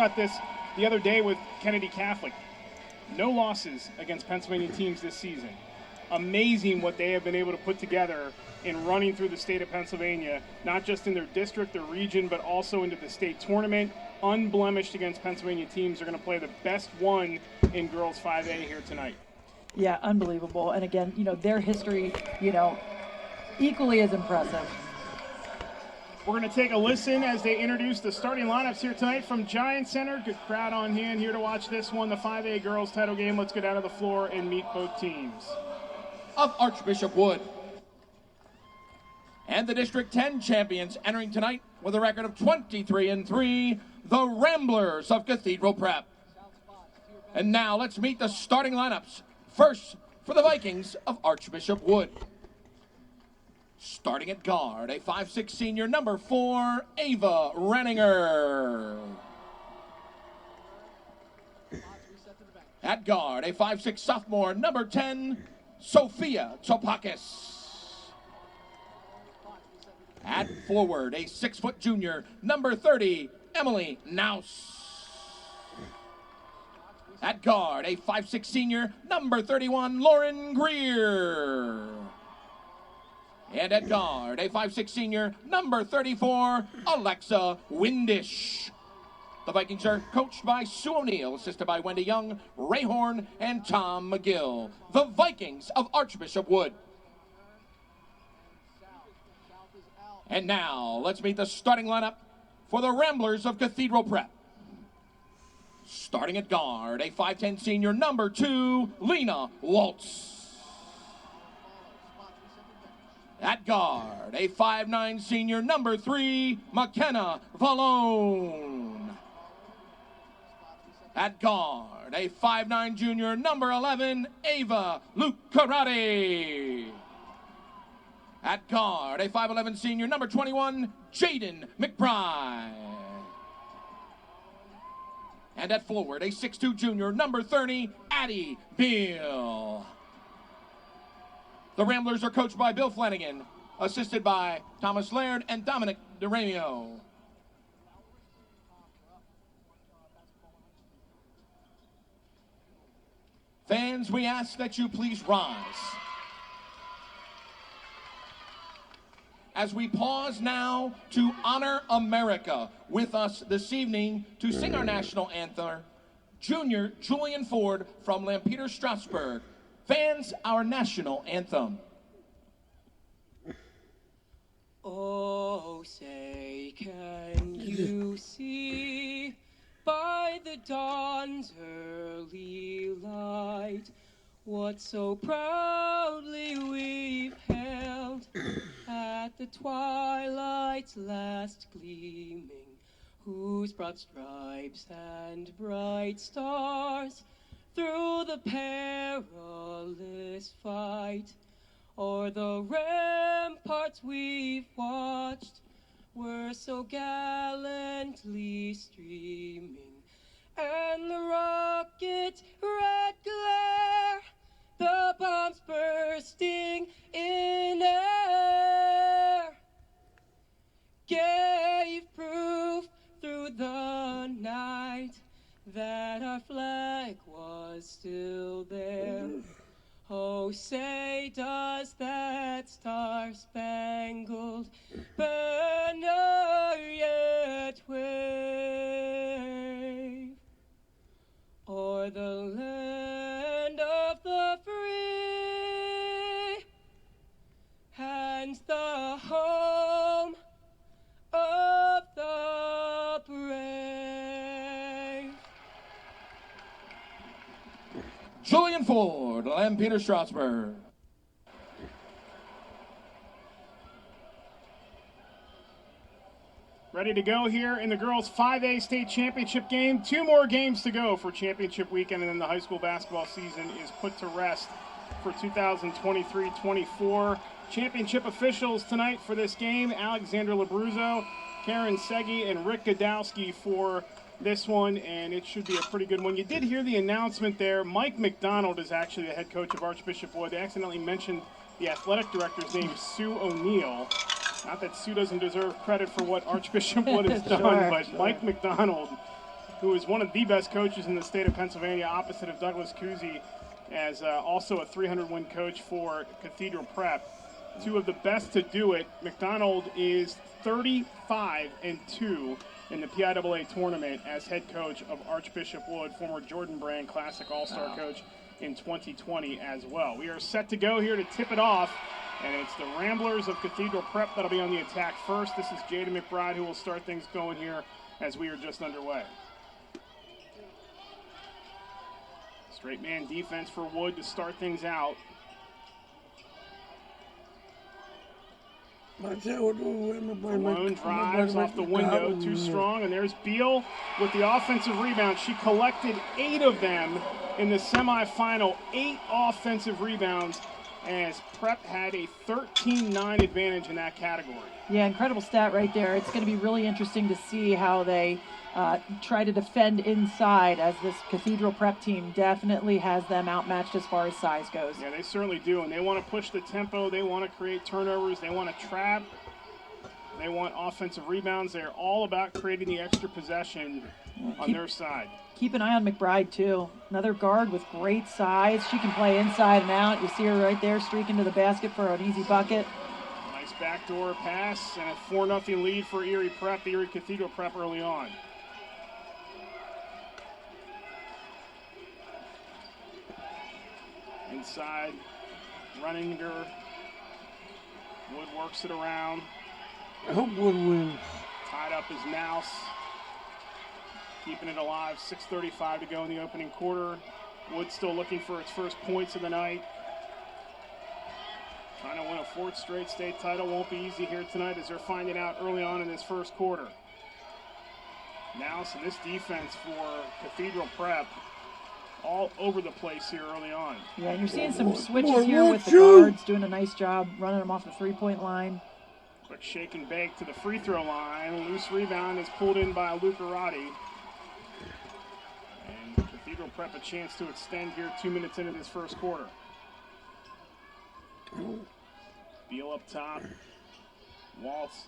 about this the other day with Kennedy Catholic. No losses against Pennsylvania teams this season. Amazing what they have been able to put together in running through the state of Pennsylvania, not just in their district, their region, but also into the state tournament. Unblemished against Pennsylvania teams. They're going to play the best one in girls 5A here tonight. Yeah, unbelievable. And again, their history, equally as impressive. We're going to take a listen as they introduce the starting lineups here tonight from Giant Center. Good crowd on hand here to watch this one, the 5A girls title game. Let's get out of the floor and meet both teams. Of Archbishop Wood. And the District 10 champions entering tonight with a record of 23-3, the Ramblers of Cathedral Prep. And now let's meet the starting lineups. First, for the Vikings of Archbishop Wood. Starting at guard, a 5'6" senior, number 4, Ava Renninger. At guard, a 5'6" sophomore, number 10, Sophia Topakis. At forward, a 6-foot junior, number 30, Emily Naus. At guard, a 5'6" senior, number 31, Lauren Greer. And at guard, a 5'6" senior, number 34, Alexa Windish. The Vikings are coached by Sue O'Neill, assisted by Wendy Young, Ray Horn, and Tom McGill. The Vikings of Archbishop Wood. And now, let's meet the starting lineup for the Ramblers of Cathedral Prep. Starting at guard, a 5'10" senior, number 2, Lena Waltz. At guard, a 5'9" senior, number 3, McKenna Valone. At guard, a 5'9" junior, number 11, Ava Lucarati. At guard, a 5'11" senior, number 21, Jaden McBride. And at forward, a 6'2" junior, number 30, Addie Beal. The Ramblers are coached by Bill Flanagan, assisted by Thomas Laird and Dominic DeRamio. Fans, we ask that you please rise as we pause now to honor America. With us this evening to sing our national anthem, Junior Julian Ford from Lampeter, Strasburg. Fans, our national anthem. Oh, say, can you see by the dawn's early light what so proudly we've held at the twilight's last gleaming, whose broad stripes and bright stars through the perilous fight o'er the ramparts we've watched were so gallantly streaming, and the rocket's red glare, the bombs bursting in air, gave proof through the night that our flag was still there. Oh, say, does that star-spangled banner yet wave o'er the land of the free and the home of the brave? Julian Ford, Lampeter, Strasburg. Ready to go here in the girls 5A state championship game. 2 more games to go for championship weekend, and then the high school basketball season is put to rest for 2023-24. Championship officials tonight for this game: Alexandra Labruzzo, Karen Segi, and Rick Godowski for this one, and it should be a pretty good one. You did hear the announcement there. Mike McDonald is actually the head coach of Archbishop Wood. They accidentally mentioned the athletic director's name, Sue O'Neill. Not that Sue doesn't deserve credit for what Archbishop Wood has done, but Mike McDonald who is one of the best coaches in the state of Pennsylvania, opposite of Douglas Kuzi, as also a 300-win coach for Cathedral Prep. Two of the best to do it. McDonald is 35-2 in the PIAA tournament as head coach of Archbishop Wood, former Jordan Brand Classic All-Star coach in 2020 as well. We are set to go here to tip it off, and it's the Ramblers of Cathedral Prep that'll be on the attack first. This is Jada McBride who will start things going here as we are just underway. Straight man defense for Wood to start things out. Malone drives off the window, too strong, and there's Beal with the offensive rebound. She collected 8 of them in the semifinal, 8 offensive rebounds, as Prep had a 13-9 advantage in that category. Yeah, incredible stat right there. It's going to be really interesting to see how they try to defend inside, as this Cathedral Prep team definitely has them outmatched as far as size goes. Yeah, they certainly do, and they want to push the tempo. They want to create turnovers. They want to trap. They want offensive rebounds. They're all about creating the extra possession on their side. Keep an eye on McBride, too. Another guard with great size. She can play inside and out. You see her right there streaking to the basket for an easy bucket. Nice backdoor pass and a 4-0 lead for Erie Cathedral Prep early on. Inside, Runninger. Wood works it around. I hope Wood wins. Tied up as Mouse. Keeping it alive, 6:35 to go in the opening quarter. Wood still looking for its first points of the night. Trying to win a 4th straight state title won't be easy here tonight, as they're finding out early on in this first quarter. Mouse and this defense for Cathedral Prep all over the place here early on. Yeah, and you're seeing some switches here with the guards doing a nice job running them off the three-point line. Quick shake and bake to the free throw line. Loose rebound is pulled in by Lucarati. And Cathedral Prep a chance to extend here 2 minutes into this first quarter. Beal up top. Waltz.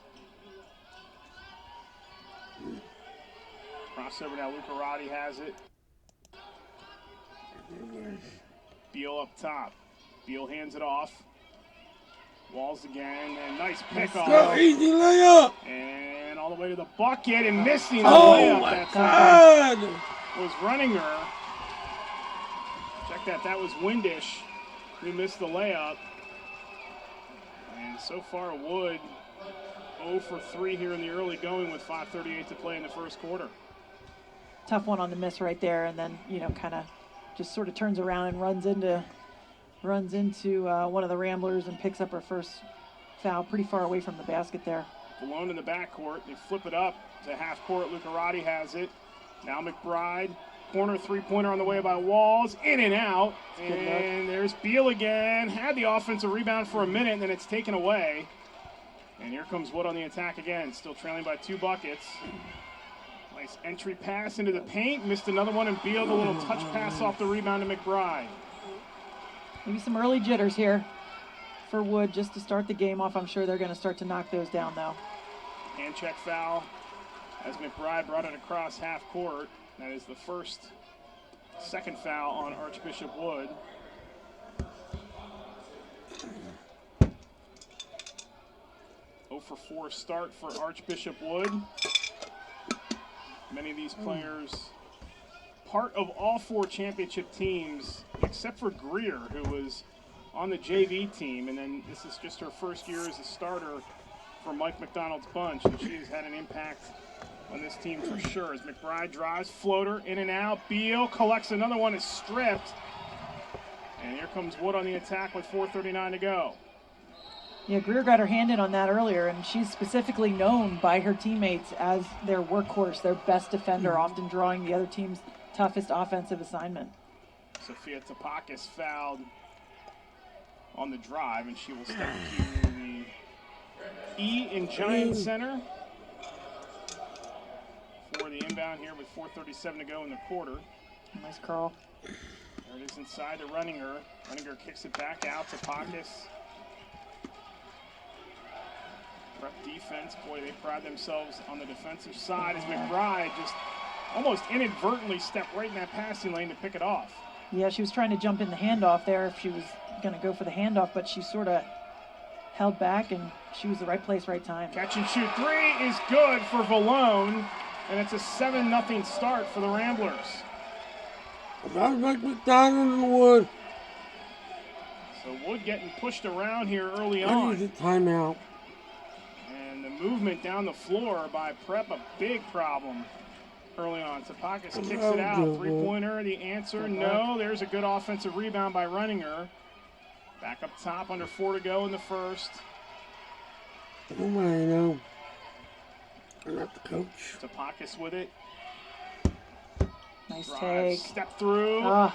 Crossover now, Lucarati has it. Beal up top. Beal hands it off. Walls again, and nice pickoff. Go, easy layup. And all the way to the bucket and missing the Oh layup. my That's God! was Runninger. Check that. That was Windish who missed the layup. And so far, Wood 0 for 3 here in the early going with 5:38 to play in the first quarter. Tough one on the miss right there, and then, you know, kind of just sort of turns around and runs into one of the Ramblers and picks up her first foul pretty far away from the basket there. Alone in the backcourt. They flip it up to half court. Lucarati has it. Now McBride. Corner three-pointer on the way by Walls. In and out. And there's Beal again. Had the offensive rebound for a minute, and then it's taken away. And here comes Wood on the attack again. Still trailing by 2 buckets. Nice entry pass into the paint. Missed another one, and Beal the little touch pass off the rebound to McBride. Maybe some early jitters here for Wood just to start the game off. I'm sure they're going to start to knock those down, though. Hand check foul as McBride brought it across half court. That is the second foul on Archbishop Wood. Oh for 4 start for Archbishop Wood. Many of these players part of all 4 championship teams, except for Greer, who was on the JV team, and then this is just her first year as a starter for Mike McDonald's bunch, and she has had an impact on this team for sure. As McBride drives, floater, in and out. Beal collects another one, is stripped. And here comes Wood on the attack with 4:39 to go. Yeah, Greer got her hand in on that earlier, and she's specifically known by her teammates as their workhorse, their best defender, often drawing the other team's toughest offensive assignment. Sophia Tapakis fouled on the drive, and she will step to the E in Giant Center for the inbound here with 4:37 to go in the quarter. Nice curl. There it is inside to Runninger. Runninger kicks it back out to Tapakis. Prep defense, boy, they pride themselves on the defensive side as McBride just almost inadvertently stepped right in that passing lane to pick it off. Yeah, she was trying to jump in the handoff there if she was going to go for the handoff, but she sort of held back, and she was the right place, right time. Catch and shoot three is good for Valone, and it's a 7-0 start for the Ramblers. That's like McDonald and Wood. So Wood getting pushed around here early I on. need a timeout. And the movement down the floor by Prep, a big problem early on. Tapakis kicks it out. Three-pointer, the answer, no. There's a good offensive rebound by Renninger. Back up top, under 4 to go in the first. Oh, my, you know. I'm not the coach. Tapakis with it. Nice Drive, take. step through. Ah,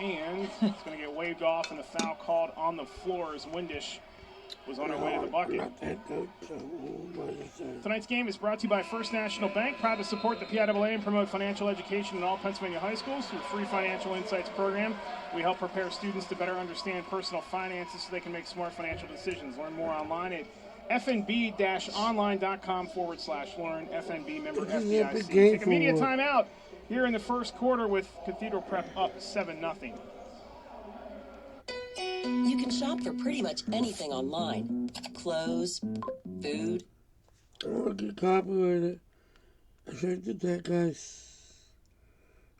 And it's going to get waved off, and the foul called on the floor as Windish was on her way to the I'm bucket. not that coach. So what is that? Tonight's game is brought to you by First National Bank, proud to support the PIAA and promote financial education in all Pennsylvania high schools through free financial insights program. We help prepare students to better understand personal finances so they can make smart financial decisions. Learn more online at fnb-online.com/learn. FNB member FDIC. Take a media timeout here in the first quarter with Cathedral Prep up 7-0. You can shop for pretty much anything online. Clothes, food. I want to get copyrighted. I should did that, guys.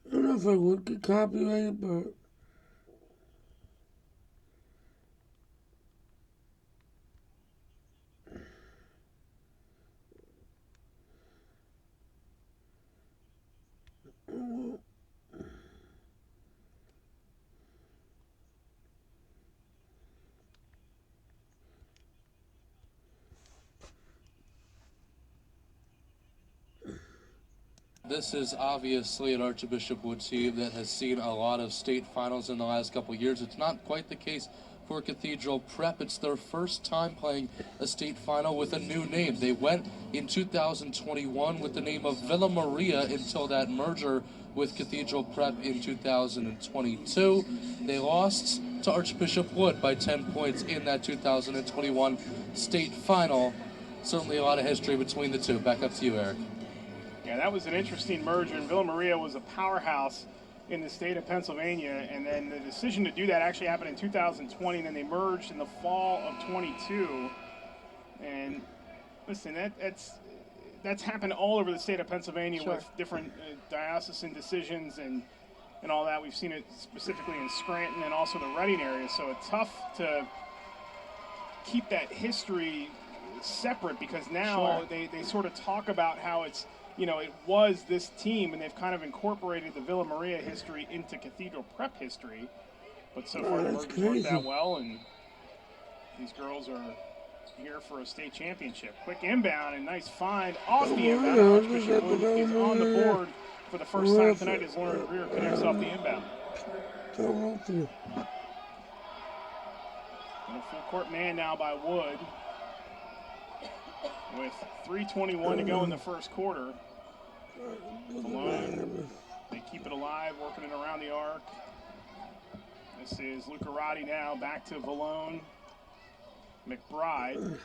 I don't know if I would get copyrighted, but This is obviously an Archbishop Wood team that has seen a lot of state finals in the last couple of years. It's not quite the case for Cathedral Prep. It's their first time playing a state final with a new name. They went in 2021 with the name of Villa Maria until that merger with Cathedral Prep in 2022. They lost to Archbishop Wood by 10 points in that 2021 state final. Certainly a lot of history between the two. Back up to you, Eric. Yeah, that was an interesting merger, and Villa Maria was a powerhouse in the state of Pennsylvania, and then the decision to do that actually happened in 2020, and then they merged in the fall of 22. And listen, that's happened all over the state of Pennsylvania. Sure. With different diocesan decisions and all that. We've seen it specifically in Scranton and also the Reading area, so it's tough to keep that history separate because now they sort of talk about how it's, you know, it was this team, and they've kind of incorporated the Villa Maria history into Cathedral Prep history. But so far, the merger's worked out well, and these girls are here for a state championship. Quick inbound and nice find off the inbound. Archbishop Wood is on the board for the first time tonight as Lauren Greer connects off the inbound. In a full court man now by Wood. With 3:21 to go in the first quarter. Valone, they keep it alive, working it around the arc. This is Lucarati now, back to Valone. McBride,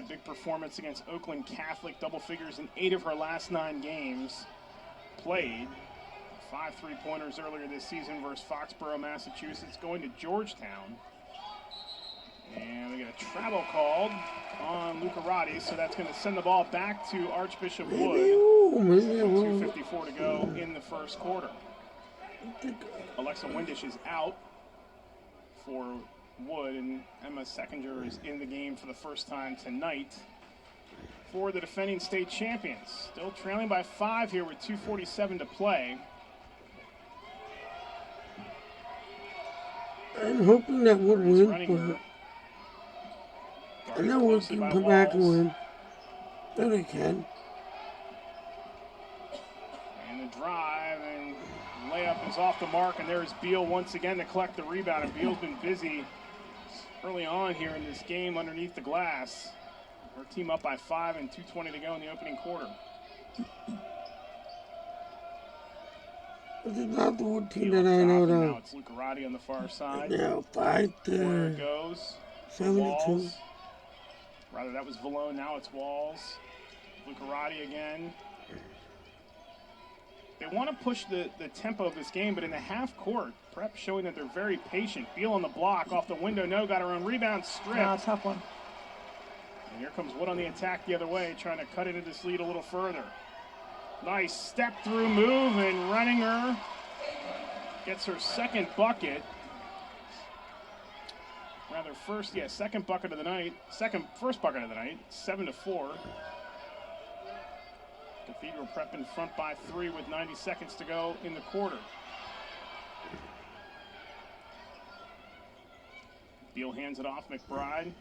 big performance against Oakland Catholic, double figures in 8 of her last 9 games played. 5 3-pointers earlier this season versus Foxborough, Massachusetts, going to Georgetown. And we get a travel called on Lucarati, so that's going to send the ball back to Archbishop Wood. 2:54 to go in the first quarter. Alexa Windish is out for Wood, and Emma Seckinger is in the game for the first time tonight for the defending state champions. Still trailing by 5 here with 2:47 to play. I'm hoping that Wood win. I know Wood can come back and win. No, they can. And the drive and layup is off the mark, and there's Beal once again to collect the rebound. And Beal's been busy early on here in this game underneath the glass. Her team up by 5 and 2:20 to go in the opening quarter. This is not the Wood team that I know, though. Now it's Lucarati on the far side. Now, 5 Where it goes. 72. Walls. Rather, that was Valone. Now it's Walls. Lucarati again. They want to push the tempo of this game, but in the half court, Prep showing that they're very patient. Beal on the block, off the window, no, got her own rebound, stripped. Tough one. And here comes Wood on the attack the other way, trying to cut into this lead a little further. Nice step through move, and Renninger gets her second bucket. Rather second bucket of the night. First bucket of the night, 7-4. Cathedral Prep in front by 3 with 90 seconds to go in the quarter. Beal hands it off, McBride.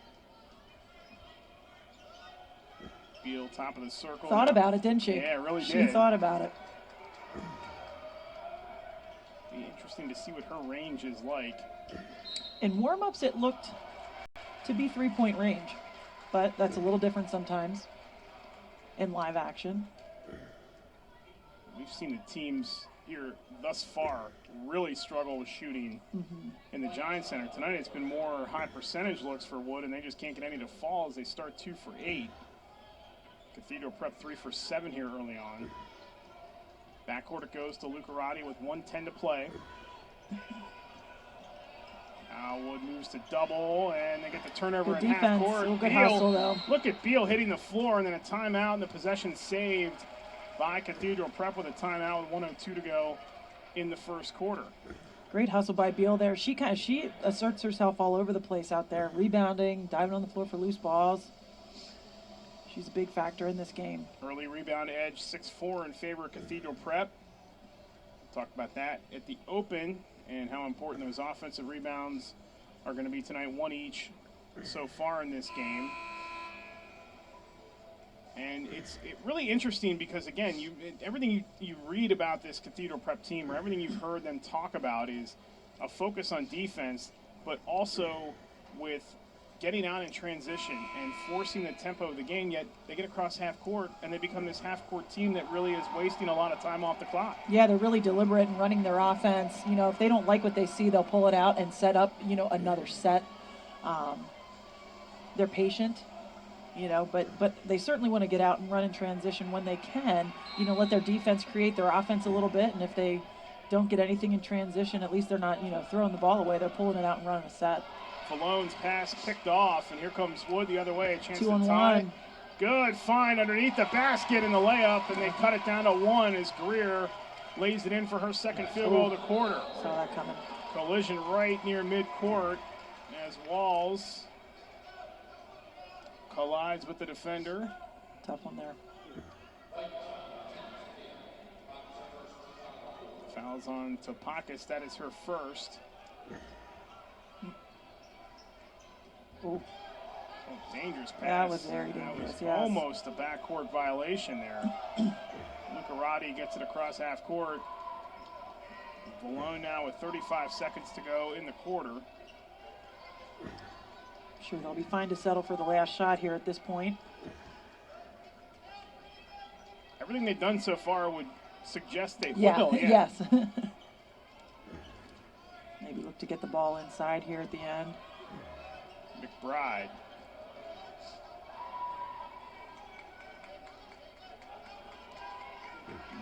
Beal top of the circle. Thought about it, didn't she? Yeah, really did. She thought about it. Be interesting to see what her range is like. In warm-ups, it looked to be three-point range, but that's a little different sometimes in live action. We've seen the teams here thus far really struggle with shooting in the Giants Center. Tonight it's been more high percentage looks for Wood, and they just can't get any to fall as they start 2 for 8. Cathedral Prep 3 for 7 here early on. Backcourt it goes to Lucarati with 1:10 to play. Now Wood moves to double, and they get the turnover Good in defense. half court. Good hustle, though. Look at Beal hitting the floor, and then a timeout, and the possession saved by Cathedral Prep with a timeout with 1:02 to go in the first quarter. Great hustle by Beal there. She asserts herself all over the place out there, rebounding, diving on the floor for loose balls. She's a big factor in this game. Early rebound edge, 6-4 in favor of Cathedral Prep. We'll talk about that at the open and how important those offensive rebounds are going to be tonight, 1 each so far in this game. And it's really interesting because, again, everything you read about this Cathedral Prep team, or everything you've heard them talk about, is a focus on defense, but also with getting out in transition and forcing the tempo of the game, yet they get across half court and they become this half court team that really is wasting a lot of time off the clock. Yeah, they're really deliberate in running their offense. You know, if they don't like what they see, they'll pull it out and set up, another set. They're patient. But they certainly want to get out and run in transition when they can, let their defense create their offense a little bit. And if they don't get anything in transition, at least they're not, throwing the ball away. They're pulling it out and running a set. Malone's pass picked off, and here comes Wood the other way. A chance 2 to on tie. 1. Good find underneath the basket in the layup, and they cut it down to 1 as Greer lays it in for her second field goal of the quarter. Saw that coming. Collision right near midcourt as Walls collides with the defender. Tough one there. Fouls on Topakis. That is her first. Ooh. Oh, dangerous pass. That was very dangerous, That was yes. almost a backcourt violation there. Lucarati gets it across half court. Valone now with 35 seconds to go in the quarter. Sure, they'll be fine to settle for the last shot here at this point. Everything they've done so far would suggest they will. Yes. Maybe look to get the ball inside here at the end. McBride.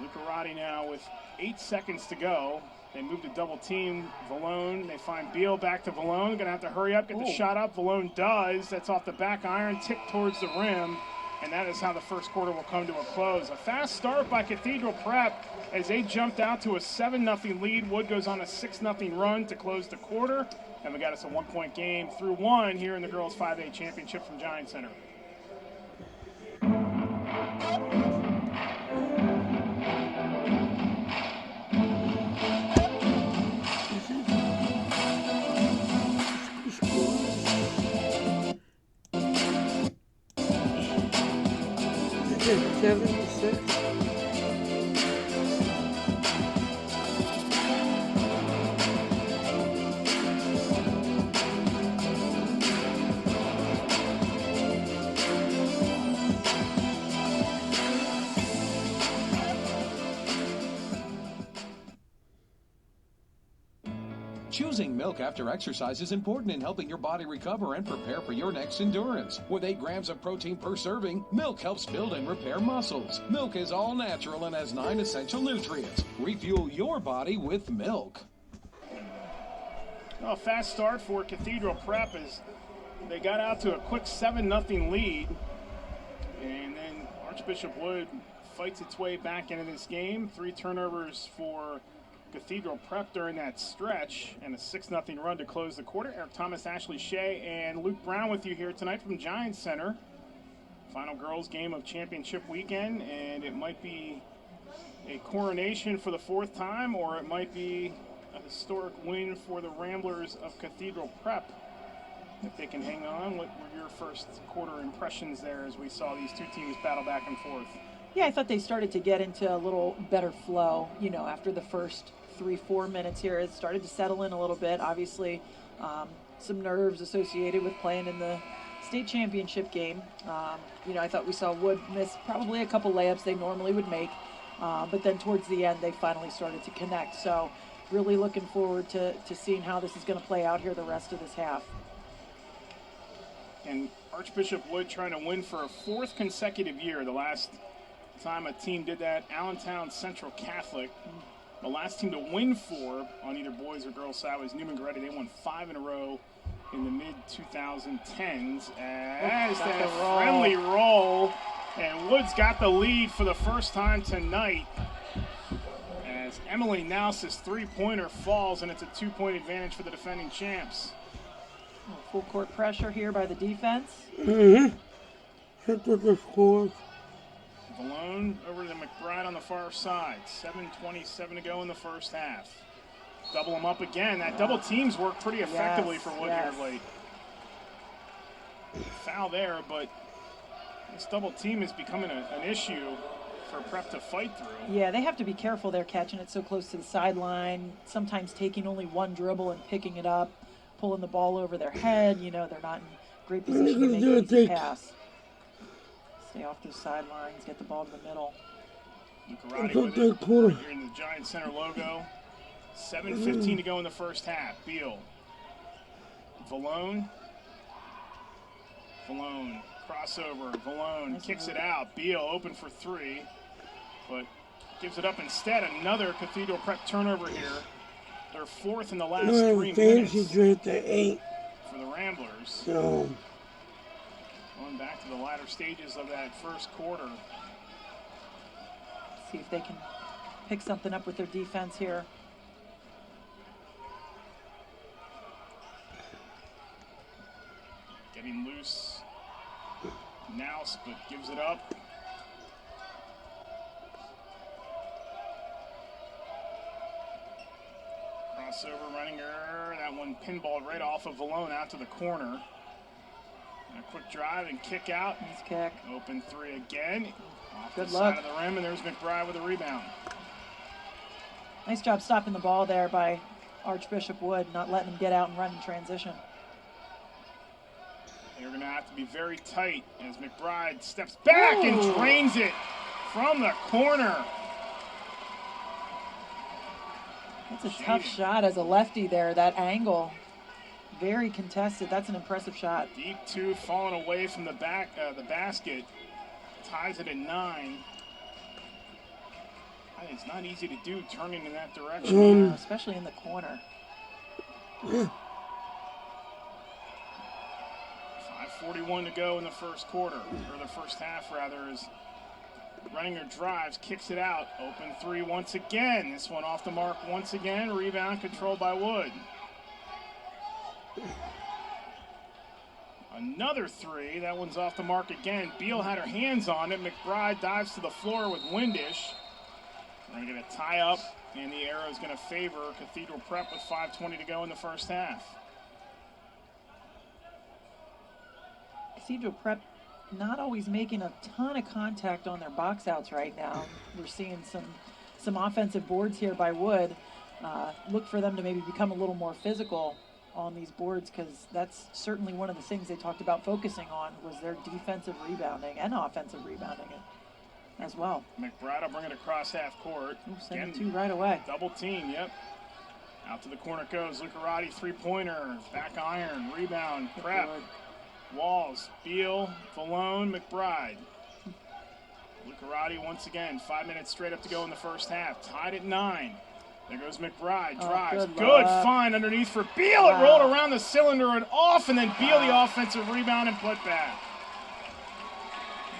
Lucarati now with 8 seconds to go. They move to double team Valone. They find Beal, back to Valone. Gonna have to hurry up, get the shot up. Valone does. That's off the back iron, tipped towards the rim. And that is how the first quarter will come to a close. A fast start by Cathedral Prep as they jumped out to a 7-0 lead. Wood goes on a 6-0 run to close the quarter. And we got us a 1-point game through 1 here in the girls 5A championship from Giant Center. Is it 7-6? Choosing milk after exercise is important in helping your body recover and prepare for your next endurance. With 8 grams of protein per serving, milk helps build and repair muscles. Milk is all natural and has 9 essential nutrients. Refuel your body with milk. Well, a fast start for Cathedral Prep as they got out to a quick 7-0 lead. And then Archbishop Wood fights its way back into this game. 3 turnovers for Cathedral Prep during that stretch, and a 6-0 run to close the quarter. Eric Thomas, Ashley Shea, and Luke Brown with you here tonight from Giants Center. Final girls game of championship weekend, and it might be a coronation for the 4th time, or it might be a historic win for the Ramblers of Cathedral Prep. If they can hang on, what were your first quarter impressions there as we saw these 2 teams battle back and forth? Yeah, I thought they started to get into a little better flow, you know, after the first 3-4 minutes here. It started to settle in a little bit. Obviously, some nerves associated with playing in the state championship game. You know, I thought we saw Wood miss probably a couple layups they normally would make, but then towards the end, they finally started to connect. So really looking forward to seeing how this is going to play out here the rest of this half. And Archbishop Wood trying to win for a 4th consecutive year. The last time a team did that, Allentown Central Catholic. The last team to win 4 on either boys or girls side was Newman Goretti. They won 5 in a row in the mid-2010s. As that friendly roll, and Wood's got the lead for the first time tonight. As Emily Naus's 3-pointer falls, and it's a 2-point advantage for the defending champs. Full court pressure here by the defense. Hit with the score. Malone over to McBride on the far side. 7:27 to go in the first half. Double them up again. That double teams work pretty effectively for Wood here of late. Foul there, but this double team is becoming an issue for Prep to fight through. Yeah, they have to be careful. They're catching it so close to the sideline, sometimes taking only one dribble and picking it up, pulling the ball over their head. You know, they're not in great position to make an easy pass. Stay off those sidelines, get the ball to the middle. Lucarati with it here in the Giant Center logo. 7:15 to go in the first half. Beal. Valone. Crossover. Valone kicks it out. Beal open for 3, but gives it up instead. Another Cathedral Prep turnover here. Their 4th in the last 3 minutes for the Ramblers. So. Going back to the latter stages of that first quarter. See if they can pick something up with their defense here. Getting loose. Naus, but gives it up. Crossover running her. That one pinballed right off of Valone out to the corner. And a quick drive and kick out. Nice kick. Open 3 again. Off Good the look. side of the rim, and there's McBride with a rebound. Nice job stopping the ball there by Archbishop Wood, not letting him get out and run in transition. They're going to have to be very tight as McBride steps back and drains it from the corner. That's a tough shot as a lefty there, that angle. Very contested. That's an impressive shot. Deep 2 falling away from the basket. Ties it at 9. It's not easy to do turning in that direction. Especially in the corner. 5:41 to go in the first quarter, or the first half rather, as Runninger drives, kicks it out. Open 3 once again. This one off the mark once again. Rebound controlled by Wood. Another 3. That one's off the mark again. Beal had her hands on it. McBride dives to the floor with Windish. We're going to get a tie up, and the arrow is going to favor Cathedral Prep with 5:20 to go in the first half. Cathedral Prep not always making a ton of contact on their box outs right now. We're seeing some offensive boards here by Wood. Look for them to maybe become a little more physical on these boards, because that's certainly one of the things they talked about focusing on was their defensive rebounding and offensive rebounding as well. McBride will bring it across half court. Send it 2 right away. Double team, yep. Out to the corner it goes. Lucarati, three-pointer, back iron, rebound, Prep. Walls, Beal, Valone, McBride. Lucarati once again, 5 minutes straight up to go in the first half. Tied at 9. There goes McBride, drives. Good find underneath for Beal. Wow. It rolled around the cylinder and off, and then Beal the offensive rebound and put back.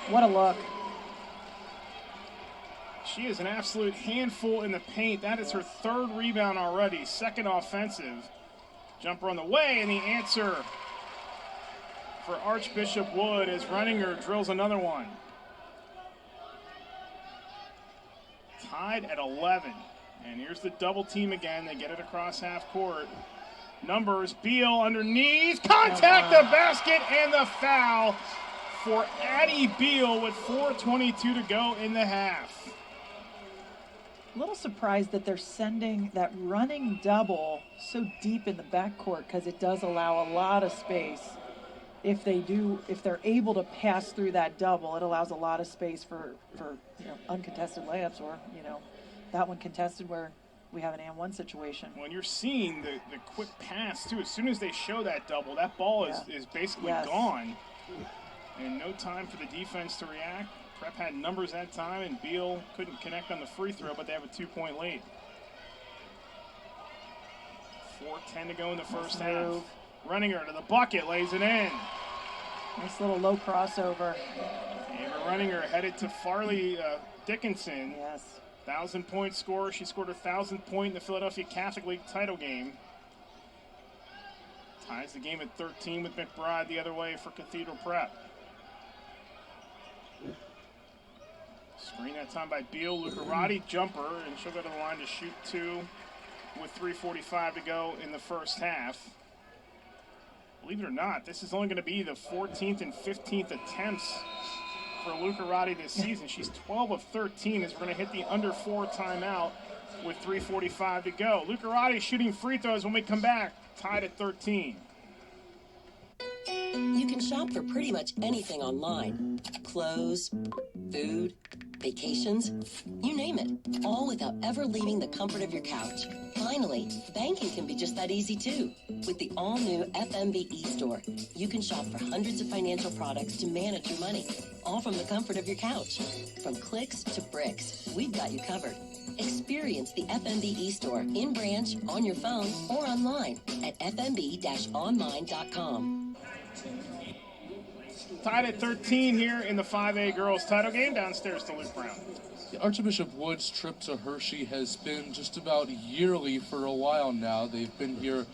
What a look. She is an absolute handful in the paint. That is her third rebound already, second offensive. Jumper on the way, and the answer for Archbishop Wood as Runninger drills another one. Tied at 11. And here's the double team again. They get it across half court. Numbers, Beal underneath. Contact the basket and the foul for Addie Beal with 4:22 to go in the half. A little surprised that they're sending that running double so deep in the backcourt, because it does allow a lot of space. If they're able to pass through that double, it allows a lot of space for uncontested layups, or that one contested where we have an and one situation. When you're seeing the quick pass too, as soon as they show that double, that ball is basically gone, and no time for the defense to react. Prep had numbers that time, and Beal couldn't connect on the free throw, but they have a 2-point lead. 4:10 to go in the first half. Runninger to the bucket, lays it in. Nice little low crossover. Ava Runninger headed to Farley Dickinson. Yes. 1,000-point scorer. She scored her 1,000th point in the Philadelphia Catholic League title game. Ties the game at 13 with McBride the other way for Cathedral Prep. Screen that time by Beal. Lucarati jumper, and she'll go to the line to shoot 2 with 3:45 to go in the first half. Believe it or not, this is only going to be the 14th and 15th attempts for Lucarati this season. She's 12 of 13 as we're going to hit the under 4 timeout with 3:45 to go. Lucarati shooting free throws when we come back, tied at 13. You can shop for pretty much anything online. Clothes, food, vacations, you name it, all without ever leaving the comfort of your couch. Finally, banking can be just that easy too. With the all-new FMB e-store, you can shop for hundreds of financial products to manage your money, all from the comfort of your couch. From clicks to bricks, we've got you covered. Experience the FMB e-store in branch, on your phone, or online at fmb-online.com. Tied at 13 here in the 5A girls title game. Downstairs to Luke Brown. Archbishop Wood's trip to Hershey has been just about yearly for a while now. They've been here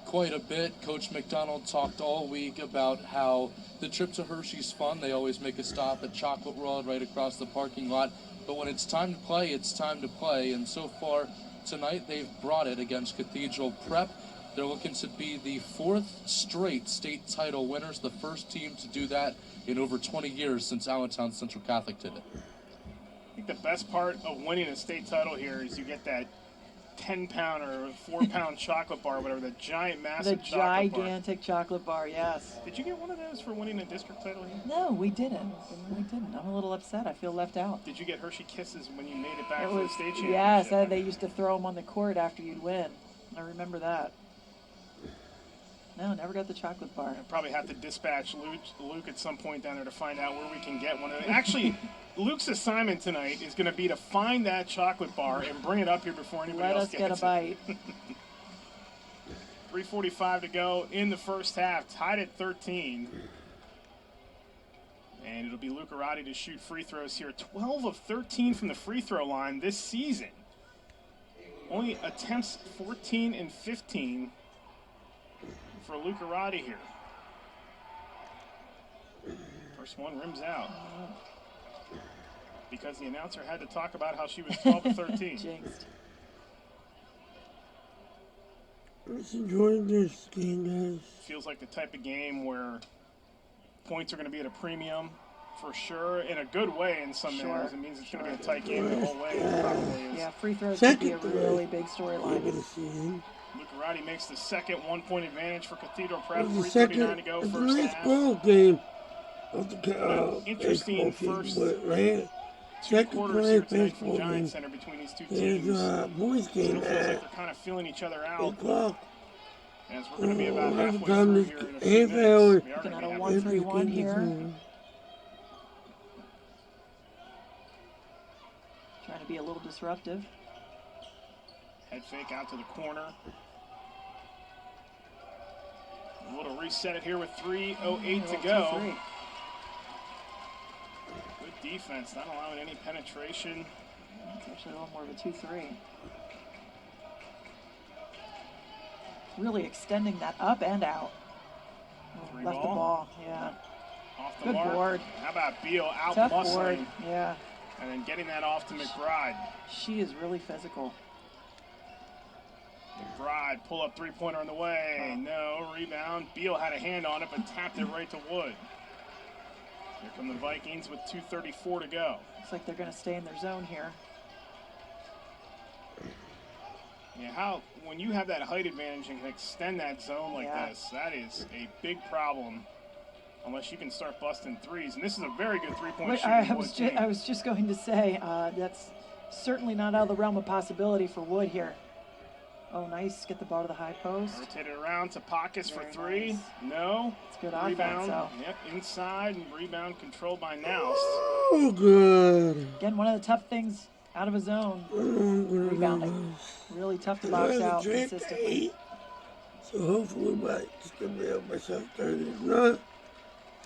quite a bit. Coach McDonald talked all week about how the trip to Hershey's fun. They always make a stop at Chocolate World right across the parking lot. But when it's time to play, it's time to play. And so far tonight, they've brought it against Cathedral Prep. They're looking to be the 4th straight state title winners, the first team to do that in over 20 years since Allentown Central Catholic did it. I think the best part of winning a state title here is you get that 10-pound or 4-pound chocolate bar, whatever, the massive gigantic chocolate bar, yes. Did you get one of those for winning a district title here? No, we didn't. I'm a little upset. I feel left out. Did you get Hershey Kisses when you made it back to the state championship? Yes, they used to throw them on the court after you'd win. I remember that. No, never got the chocolate bar. I'll probably have to dispatch Luke at some point down there to find out where we can get one of them. Actually, Luke's assignment tonight is going to be to find that chocolate bar and bring it up here before anybody else gets it. Let us get a bite. 3:45 to go in the first half, tied at 13. And it'll be Lucarati to shoot free throws here. 12 of 13 from the free throw line this season. Only attempts 14 and 15 for Lucarati here. First one rims out. Because the announcer had to talk about how she was 12 of 13. Jinxed. Let's enjoy this game, guys. Feels like the type of game where points are going to be at a premium for sure, in a good way in some manners. It means it's going to be a tight game the whole way. It probably is. Yeah, free throws could be a really big storyline. Lucarati makes the second 1-point advantage for Cathedral Prep. 3:39 to go, first half. Ball game. Interesting first two second quarters here place tonight from baseball Giant game Center between these two is teams. boys Still game feels like at they're kind of feeling each other 8 out. o'clock. As we're going to be about halfway Time through this here in a few half hour. minutes. We are Looking going at to a be 1-3-1 here. Trying to be a little disruptive. Head fake out to the corner. A little reset it here with 3:08 to go. 2-3. Good defense, not allowing any penetration. It's actually a little more of a 2-3. Really extending that up and out. Three Left ball. the ball, yeah. Off the Good mark. board. How about Beal out Tough board, muscling yeah. and then getting that off to McBride. She is really physical. McBride, pull up three-pointer on the way. No, rebound. Beal had a hand on it, but tapped it right to Wood. Here come the Vikings with 2:34 to go. Looks like they're going to stay in their zone here. Yeah, when you have that height advantage and can extend that zone like this, that is a big problem. Unless you can start busting threes, and this is a very good three-point shooting. I was just going to say that's certainly not out of the realm of possibility for Wood here. Oh, nice. Get the ball to the high post. Rotate it around to Pockets for Very three. nice. No. It's good Rebound. offense, Yep, inside and rebound controlled by Noust. Oh, good. Again, one of the tough things out of a zone. Rebounding. Really tough to box out consistently. So hopefully we might just gonna be able to myself 30. If not,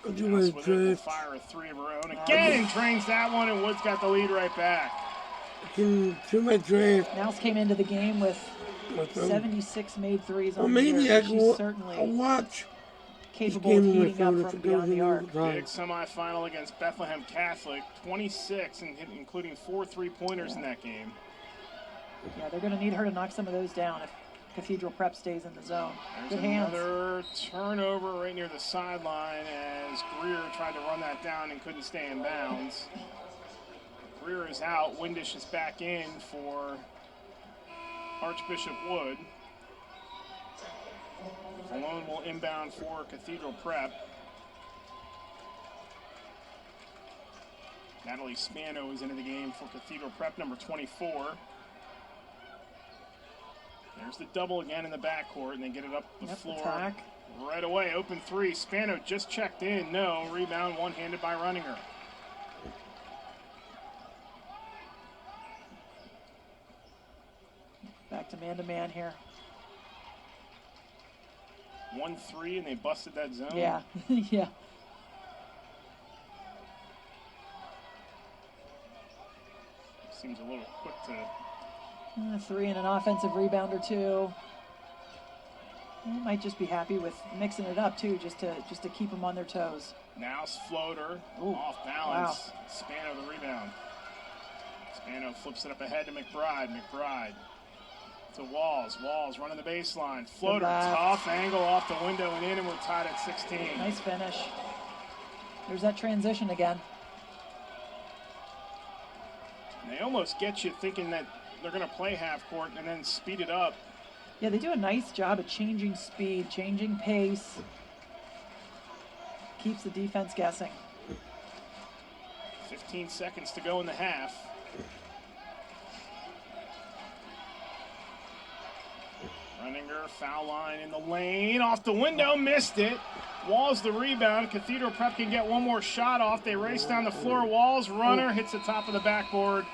I'll do my draft. Fire a three of her own again and drains that one, and Wood's got the lead right back. I can do my draft. Noust came into the game with 76 made threes on Well, the maybe year. I She's can certainly watch capable of heating up from beyond the arc. Big semifinal against Bethlehem Catholic, 26, including 4 3-pointers in that game. Yeah, they're going to need her to knock some of those down if Cathedral Prep stays in the zone. There's Good hands. another turnover right near the sideline as Greer tried to run that down and couldn't stay in bounds. Greer is out. Windish is back in for Archbishop Wood. Malone will inbound for Cathedral Prep. Natalie Spano is into the game for Cathedral Prep, number 24. There's the double again in the backcourt, and they get it up the floor attack. right away. Open three. Spano just checked in. No. Rebound one-handed by Runninger. Back to man here. 1-3, and they busted that zone. Yeah, yeah. Seems a little quick to... 3 and an offensive rebound or 2. They might just be happy with mixing it up too, just to keep them on their toes. Noust floater, Ooh, off balance. wow. Spano the rebound. Spano flips it up ahead to McBride. McBride to Walls. Walls running the baseline. Floater, tough angle off the window and in, and we're tied at 16. Nice finish. There's that transition again. And they almost get you thinking that they're going to play half court and then speed it up. Yeah, they do a nice job of changing speed, changing pace. Keeps the defense guessing. 15 seconds to go in the half. Runninger, foul line in the lane, off the window, missed it. Walls the rebound. Cathedral Prep can get one more shot off. They race down the floor. Walls, runner, hits the top of the backboard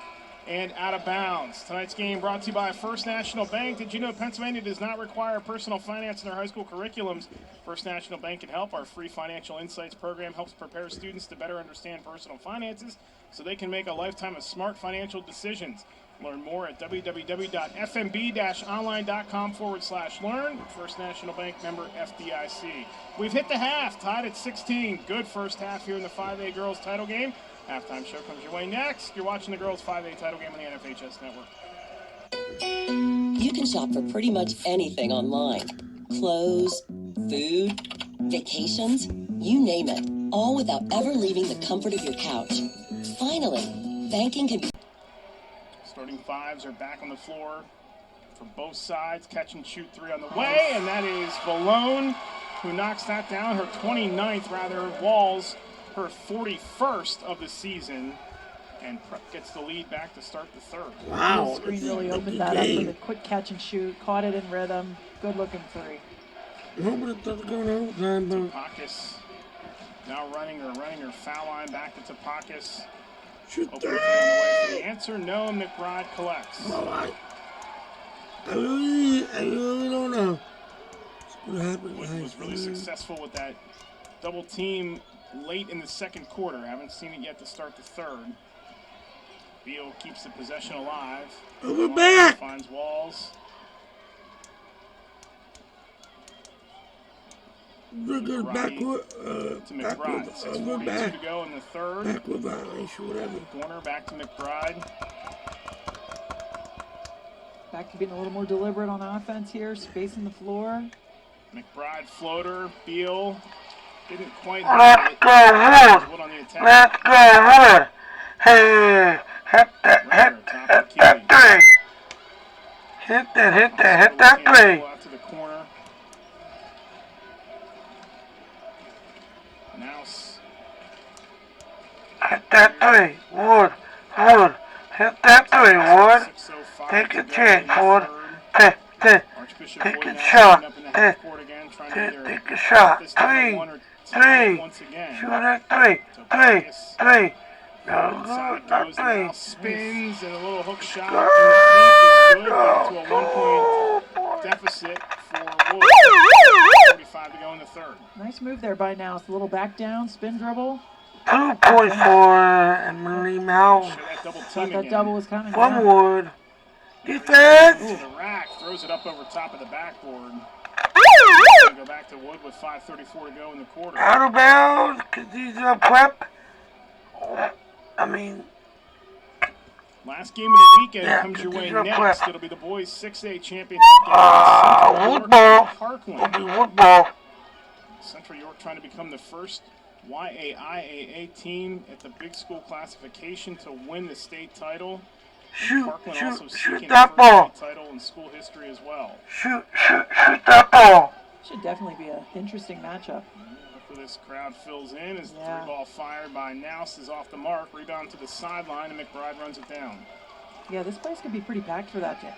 and out of bounds. Tonight's game brought to you by First National Bank. Did you know Pennsylvania does not require personal finance in their high school curriculums? First National Bank can help. Our free financial insights program helps prepare students to better understand personal finances so they can make a lifetime of smart financial decisions. Learn more at www.fnb-online.com/learn. First National Bank member FDIC. We've hit the half, tied at 16. Good first half here in the 5A girls title game. Halftime show comes your way next. You're watching the girls 5A title game on the NFHS Network. You can shop for pretty much anything online. Clothes, food, vacations, you name it. All without ever leaving the comfort of your couch. Finally, banking can be... Starting fives are back on the floor for both sides. Catch and shoot three on the way, and that is Valone who knocks that down. Her 29th, rather. Walls, her 41st of the season. And Prep gets the lead back to start the third. Wow. Screen really opened that up for the quick catch and shoot. Caught it in rhythm. Good looking three. I hope it doesn't go to overtime, but Topakis now running her foul line back to Topakis. shoot Open three. three on the way for the answer. No, McBride collects. Oh, I really don't know what's going to happen. Wood was really successful with that double team late in the second quarter. Haven't seen it yet to start the third. Beal keeps the possession alive. Over back. Finds Walls. Good backward, To McBride. 6:42 to go in the third. backward violation, whatever. Corner back to McBride. Back to being a little more deliberate on offense here. Spacing the floor. McBride floater. Beal didn't quite Let's hit go, it. Wood. Wood on the attack. Let's go, Wood. Hey, hit that three. Hit that three. Out to the corner. Nouse. Hit that three, Wood. Hit that three, Wood. 6:05 Take to a go chance, in the Wood. third. Archbishop Take Wood a now shot. up in the half court again, trying to either Take a shot. put this down to Three. one or tie it once again. Shoot that three. No Inside good, not goes three. now, spins, and a little hook shot in the paint is good. Back to a 1-point deficit for Wood. 45 to go in the third. Nice move there by Nouse. A little back down, spin dribble. 2 points for Emily Mount. Show that double Thought team that again. double was coming. One Yeah. Wood. To Defense. the rack, throws it up over top of the backboard. Go back to Wood with 5:34 to go in the quarter. Out of bounds. Cathedral Prep. I mean, Last game of the weekend Yeah, comes your way Cathedral next. Prep. It'll be the boys' 6A championship game. Central York football. and Parkland. football. Central York trying to become the first YAIAA team at the big school classification to win the state title. Parkland also seeking a that first ball. state title in school history as well. Shoot that ball. Should definitely be an interesting matchup. Hopefully this crowd fills in as the Yeah. three ball fired by Nouse is off the mark. Rebound to the sideline and McBride runs it down. Yeah, this place could be pretty packed for that game.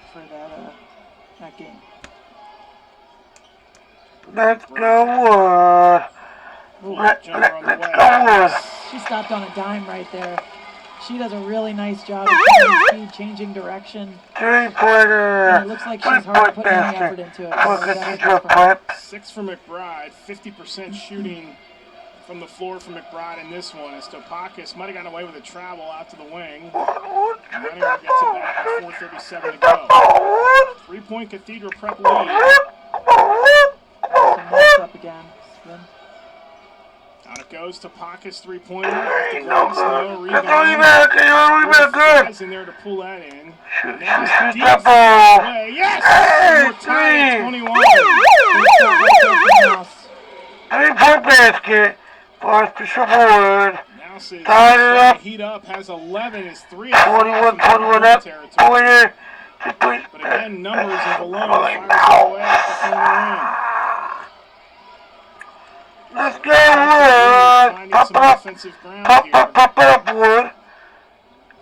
Let's go, Wood. Let's go, Wood. She stopped on a dime right there. She does a really nice job of speed, changing direction. 3-pointer. And it looks like she's hardly putting any effort into it. For Cathedral Prep. 6 for McBride, 50% shooting from the floor for McBride in this one. As Topakis might have gotten away with a travel out to the wing. Running gets it back with 4:37 to go. 3-point Cathedral Prep lead. Some mess up again. Spin. Out it goes to Topakis, 3-pointer. Off the glass, no rebound. Rebound good. Guys in there to pull that in. Shoot Now deep that ball. away. Yes! Hey, We're tied at three. 21. 3-point basket for Archbishop Wood. Now says Tied it up. heat up, has 11, is 3 21 up. territory. Pointer. But again, numbers are below. Holy Fires cow. away at the corner Let's go, in. Wood. Finding Pop some up. offensive ground here. Pop up, Wood.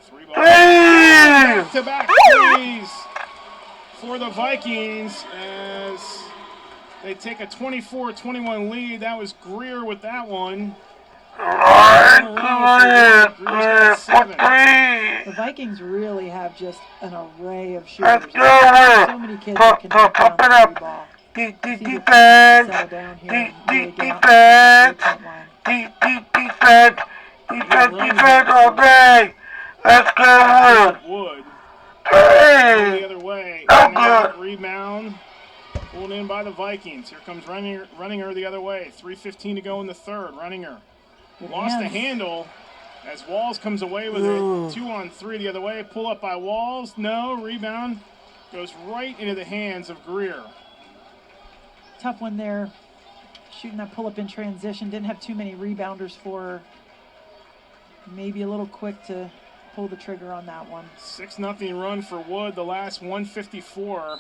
3 ball. Three. Back-to-back threes for the Vikings as they take a 24-21 lead. That was Greer with that one. The Vikings really have just an array of shooters. Let's go, So many kids that can knock down Pop it the up. three ball. Defense. Settle down here and really get out to the 3-point line. Defense all day. Let's go, Wood. Wood. Hey. The other way. Oh, And now good. rebound. Pulled in by the Vikings. Here comes Runninger the other way. 3:15 to go in the third. Runninger Good lost the hands. handle as Walls comes away with it. 2-on-3 the other way. Pull up by Walls. No. Rebound goes right into the hands of Greer. Tough one there. Shooting that pull-up in transition. Didn't have too many rebounders for her. Maybe a little quick to pull the trigger on that one. 6-0 run for Wood. The last 154.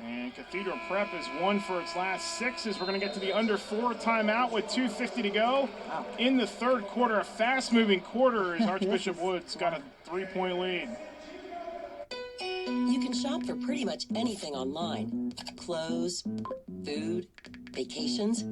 And Cathedral Prep has won for its last 6 as we're going to get to the under 4 timeout with 2:50 to go. Wow. In the third quarter, a fast-moving quarter as Archbishop Wood's got a 3-point lead. You can shop for pretty much anything online. Clothes, food, vacations,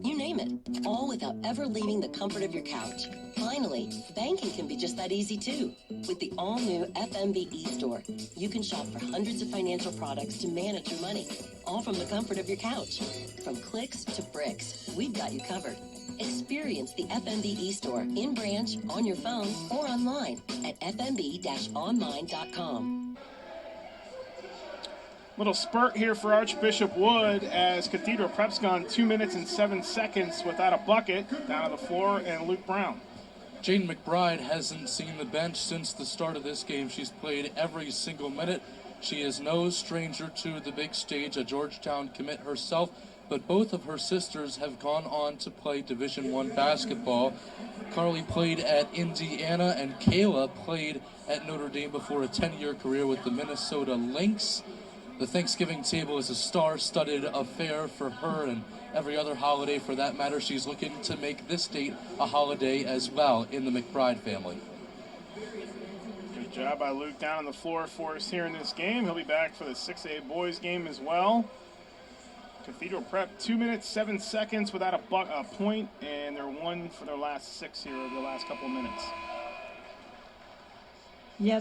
you name it. All without ever leaving the comfort of your couch. Finally, banking can be just that easy too. With the all-new FMB e-store, you can shop for hundreds of financial products to manage your money. All from the comfort of your couch. From clicks to bricks, we've got you covered. Experience the FMB e-store in branch, on your phone, or online at fmb-online.com. Little spurt here for Archbishop Wood as Cathedral Prep's gone 2 minutes and 7 seconds without a bucket. Down on the floor, and Luke Brown. Jane McBride hasn't seen the bench since the start of this game. She's played every single minute. She is no stranger to the big stage, a Georgetown commit herself, but both of her sisters have gone on to play Division I basketball. Carly played at Indiana, and Kayla played at Notre Dame before a 10-year career with the Minnesota Lynx. The Thanksgiving table is a star-studded affair for her, and every other holiday for that matter. She's looking to make this date a holiday as well in the McBride family. Good job by Luke down on the floor for us here in this game. He'll be back for the 6A boys game as well. Cathedral Prep 2 minutes 7 seconds without a point, and they're 1 for their last 6 here over the last couple of minutes. Yeah,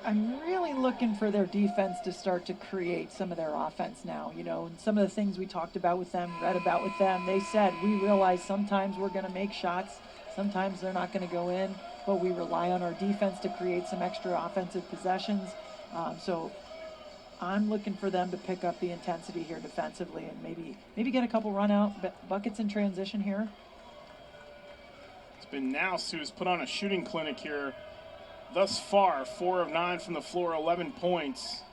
I'm really looking for their defense to start to create some of their offense now. You know, and some of the things we talked about with them, read about with them, they said, we realize sometimes we're going to make shots, sometimes they're not going to go in, but we rely on our defense to create some extra offensive possessions. So I'm looking for them to pick up the intensity here defensively and maybe get a couple run-out buckets in transition here. It's been Nouse who's put on a shooting clinic here. Thus far, 4 of 9 from the floor, 11 points.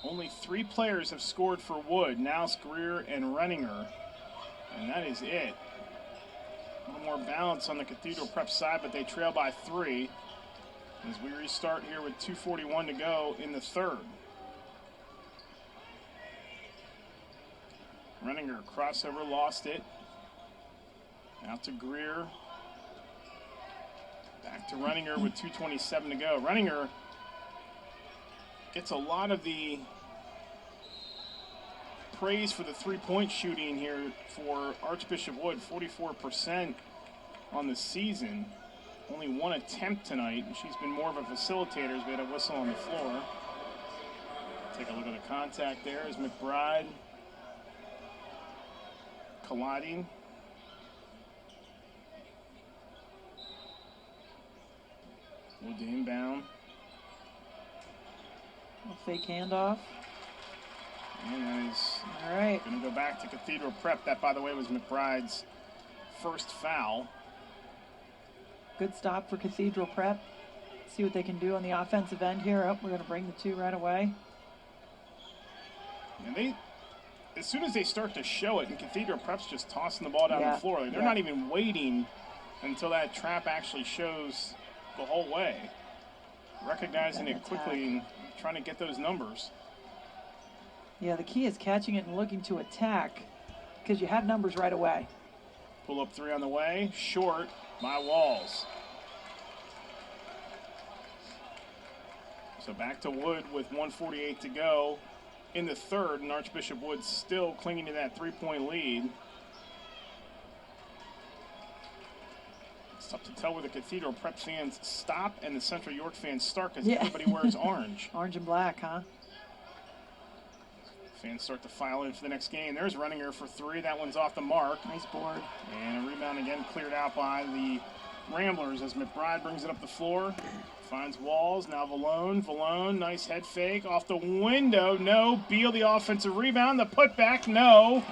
Only 3 players have scored for Wood, Nouse, Greer, and Renninger. And that is it. A little more balance on the Cathedral Prep side, but they trail by 3 as we restart here with 2:41 to go in the third. Renninger, crossover, lost it. Out to Greer. Back to Renninger with 2:27 to go. Renninger gets a lot of the praise for the three-point shooting here for Archbishop Wood, 44% on the season. Only 1 attempt tonight, and she's been more of a facilitator as we had a whistle on the floor. Take a look at the contact there as McBride colliding. Wood to inbound. A fake handoff. And that is all right. Going to go back to Cathedral Prep. That, by the way, was McBride's first foul. Good stop for Cathedral Prep. See what they can do on the offensive end here. Oh, we're going to bring the 2 right away. And as soon as they start to show it, and Cathedral Prep's just tossing the ball down the floor. Like they're not even waiting until that trap actually shows the whole way. Recognizing it quickly and trying to get those numbers. Yeah, the key is catching it and looking to attack because you have numbers right away. Pull up 3 on the way, short by Walls. So back to Wood with 1:48 to go in the third, and Archbishop Wood still clinging to that 3-point lead. It's tough to tell where the Cathedral Prep fans stop and the Central York fans start because everybody wears orange. Orange and black, huh? Fans start to file in for the next game. There's Renninger for 3. That one's off the mark. Nice board. And a rebound again cleared out by the Ramblers as McBride brings it up the floor. Finds Walls. Now Valone. Valone, nice head fake. Off the window. No. Beal, the offensive rebound. The putback. No.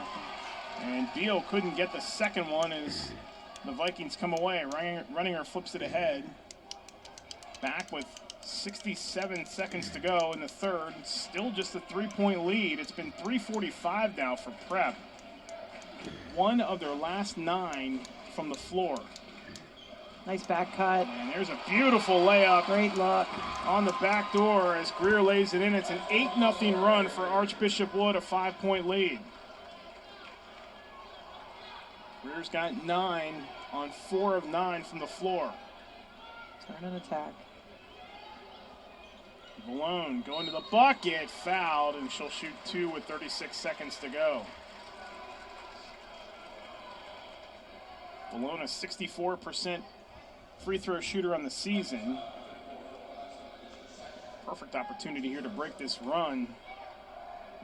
And Beal couldn't get the second one as the Vikings come away. Renninger flips it ahead. Back with 67 seconds to go in the third. Still just a 3-point lead. It's been 3:45 now for Prep. 1 of their last 9 from the floor. Nice back cut. And there's a beautiful layup. Great look. On the back door as Greer lays it in. It's an 8-0 run for Archbishop Wood, a 5-point lead. Greer's got 9 on 4 of 9 from the floor. Turn and attack. Malone going to the bucket, fouled, and she'll shoot 2 with 36 seconds to go. Malone, a 64% free throw shooter on the season. Perfect opportunity here to break this run.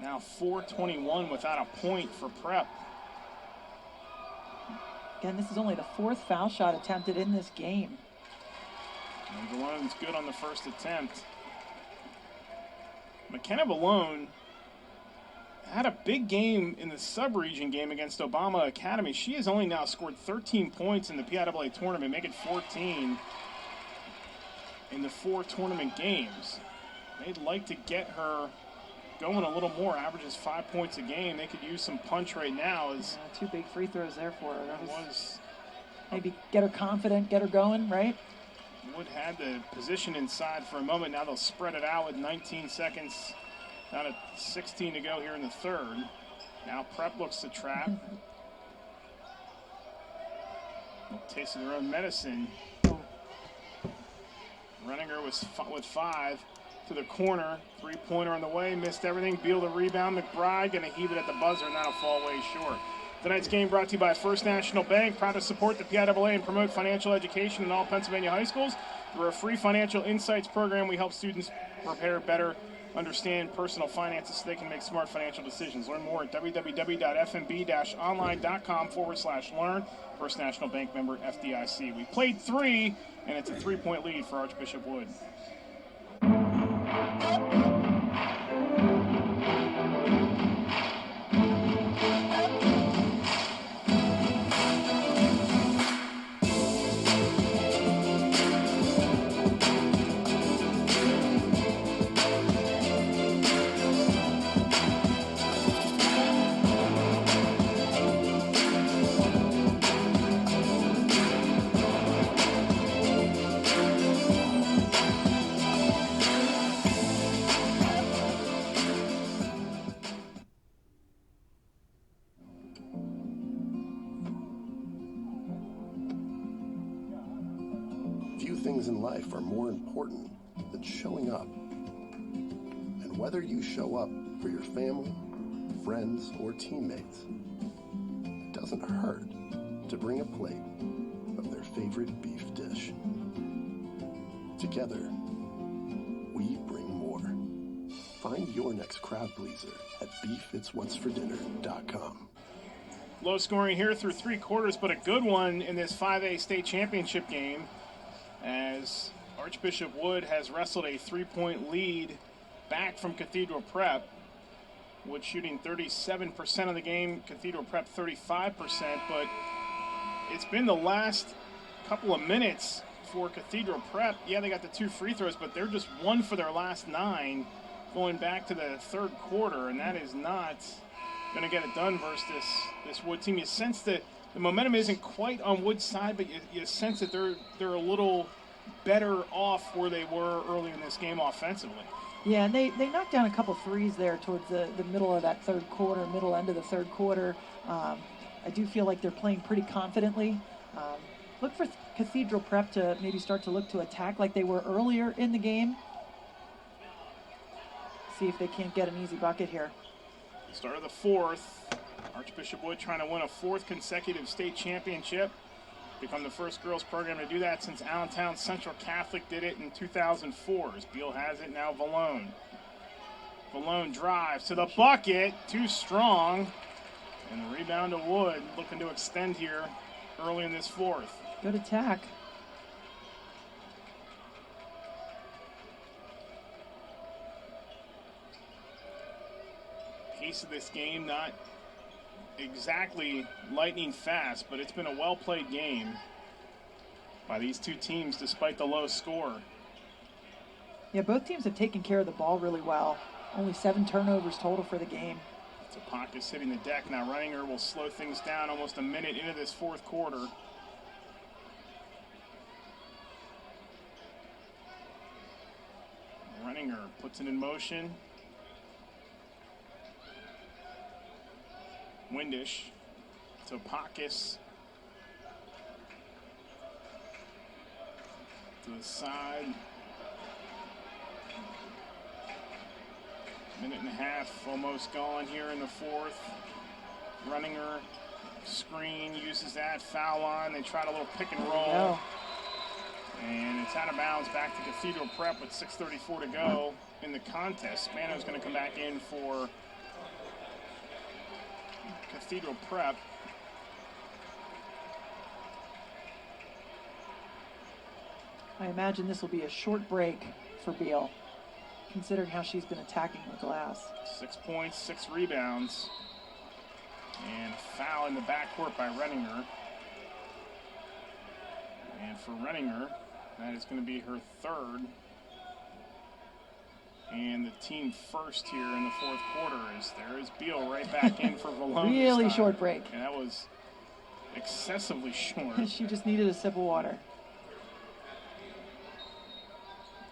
Now 4:21 without a point for Prep. Again, this is only the 4th foul shot attempted in this game. And Malone's good on the first attempt. McKenna Malone had a big game in the sub-region game against Obama Academy. She has only now scored 13 points in the PIAA tournament, making 14 in the 4 tournament games. They'd like to get her going a little more, averages 5 points a game. They could use some punch right now. As 2 big free throws there for her. That was maybe get her confident, get her going, right? Wood had the position inside for a moment. Now they'll spread it out with 19 seconds. Down to 16 to go here in the third. Now Prep looks to trap. Taste of their own medicine. Renninger with 5 to the corner. 3-pointer on the way. Missed everything. Beal the rebound. McBride going to heave it at the buzzer, and that'll fall way short. Tonight's game brought to you by First National Bank, proud to support the PIAA and promote financial education in all Pennsylvania high schools. Through a free financial insights program, we help students prepare better, understand personal finances so they can make smart financial decisions. Learn more at www.fnb-online.com/learn. First National Bank member FDIC. We played 3, and it's a 3-point lead for Archbishop Wood. Things in life are more important than showing up. And whether you show up for your family, friends, or teammates, it doesn't hurt to bring a plate of their favorite beef dish. Together, we bring more. Find your next crowd pleaser at beefitswhatsfordinner.com. Low scoring here through 3 quarters, but a good one in this 5A state championship game, as Archbishop Wood has wrestled a 3-point lead back from Cathedral Prep. Wood shooting 37% of the game, Cathedral Prep 35%, but it's been the last couple of minutes for Cathedral Prep. Yeah, they got the 2 free throws, but they're just 1 for their last 9 going back to the third quarter, and that is not going to get it done versus this Wood team. You sense that the momentum isn't quite on Wood's side, but you sense that they're a little better off where they were early in this game offensively. Yeah, and they knocked down a couple threes there towards the middle of that third quarter, middle end of the third quarter. I do feel like they're playing pretty confidently. Look for Cathedral Prep to maybe start to look to attack like they were earlier in the game. See if they can't get an easy bucket here. Start of the fourth. Archbishop Wood trying to win a 4th consecutive state championship. Become the first girls program to do that since Allentown Central Catholic did it in 2004. As Beal has it, now Valone. Valone drives to the bucket, too strong. And the rebound to Wood, looking to extend here early in this 4th. Good attack. Pace of this game not exactly lightning fast, but it's been a well-played game by these 2 teams despite the low score. Yeah, both teams have taken care of the ball really well. Only 7 turnovers total for the game. Tapakis hitting the deck. Now Renninger will slow things down almost a minute into this 4th quarter. Runninger puts it in motion. Windish to Pakis. To the side. Minute and a half almost gone here in the fourth. Runninger, screen, uses that, foul line. They tried a little pick and roll. And it's out of bounds back to Cathedral Prep with 6:34 to go in the contest. Spano's going to come back in for Cathedral Prep. I imagine this will be a short break for Beal, considering how she's been attacking the glass. 6 points, 6 rebounds. And foul in the backcourt by Renninger. And for Renninger, that is going to be her third. And the team first here in the fourth quarter is there is Beal right back in for Valone. Really short break. And that was excessively short. She just needed a sip of water.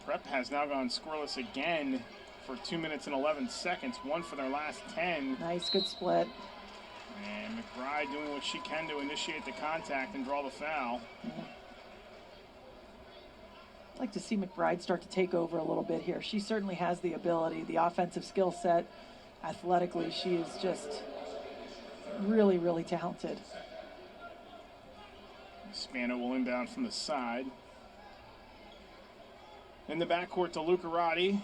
Prep has now gone scoreless again for 2 minutes and 11 seconds. One for their last 10. Nice, good split. And McBride doing what she can to initiate the contact and draw the foul. I'd like to see McBride start to take over a little bit here. She certainly has the ability, the offensive skill set. Athletically, she is just really, really talented. Spano will inbound from the side. In the backcourt to Lucarati.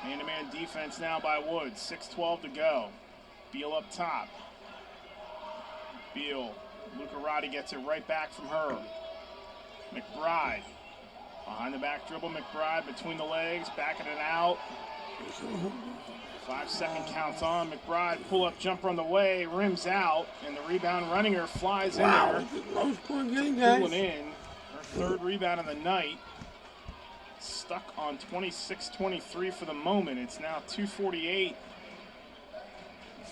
Man-to-man defense now by Wood. 6:12 to go. Beal up top. Beal. Lucarati gets it right back from her. McBride. Behind the back dribble, McBride between the legs, backing it out. 5-second counts on. McBride pull-up jumper on the way, rims out, and the rebound Runninger flies in there. Pulling in her third rebound of the night. Stuck on 26-23 for the moment. It's now 2:48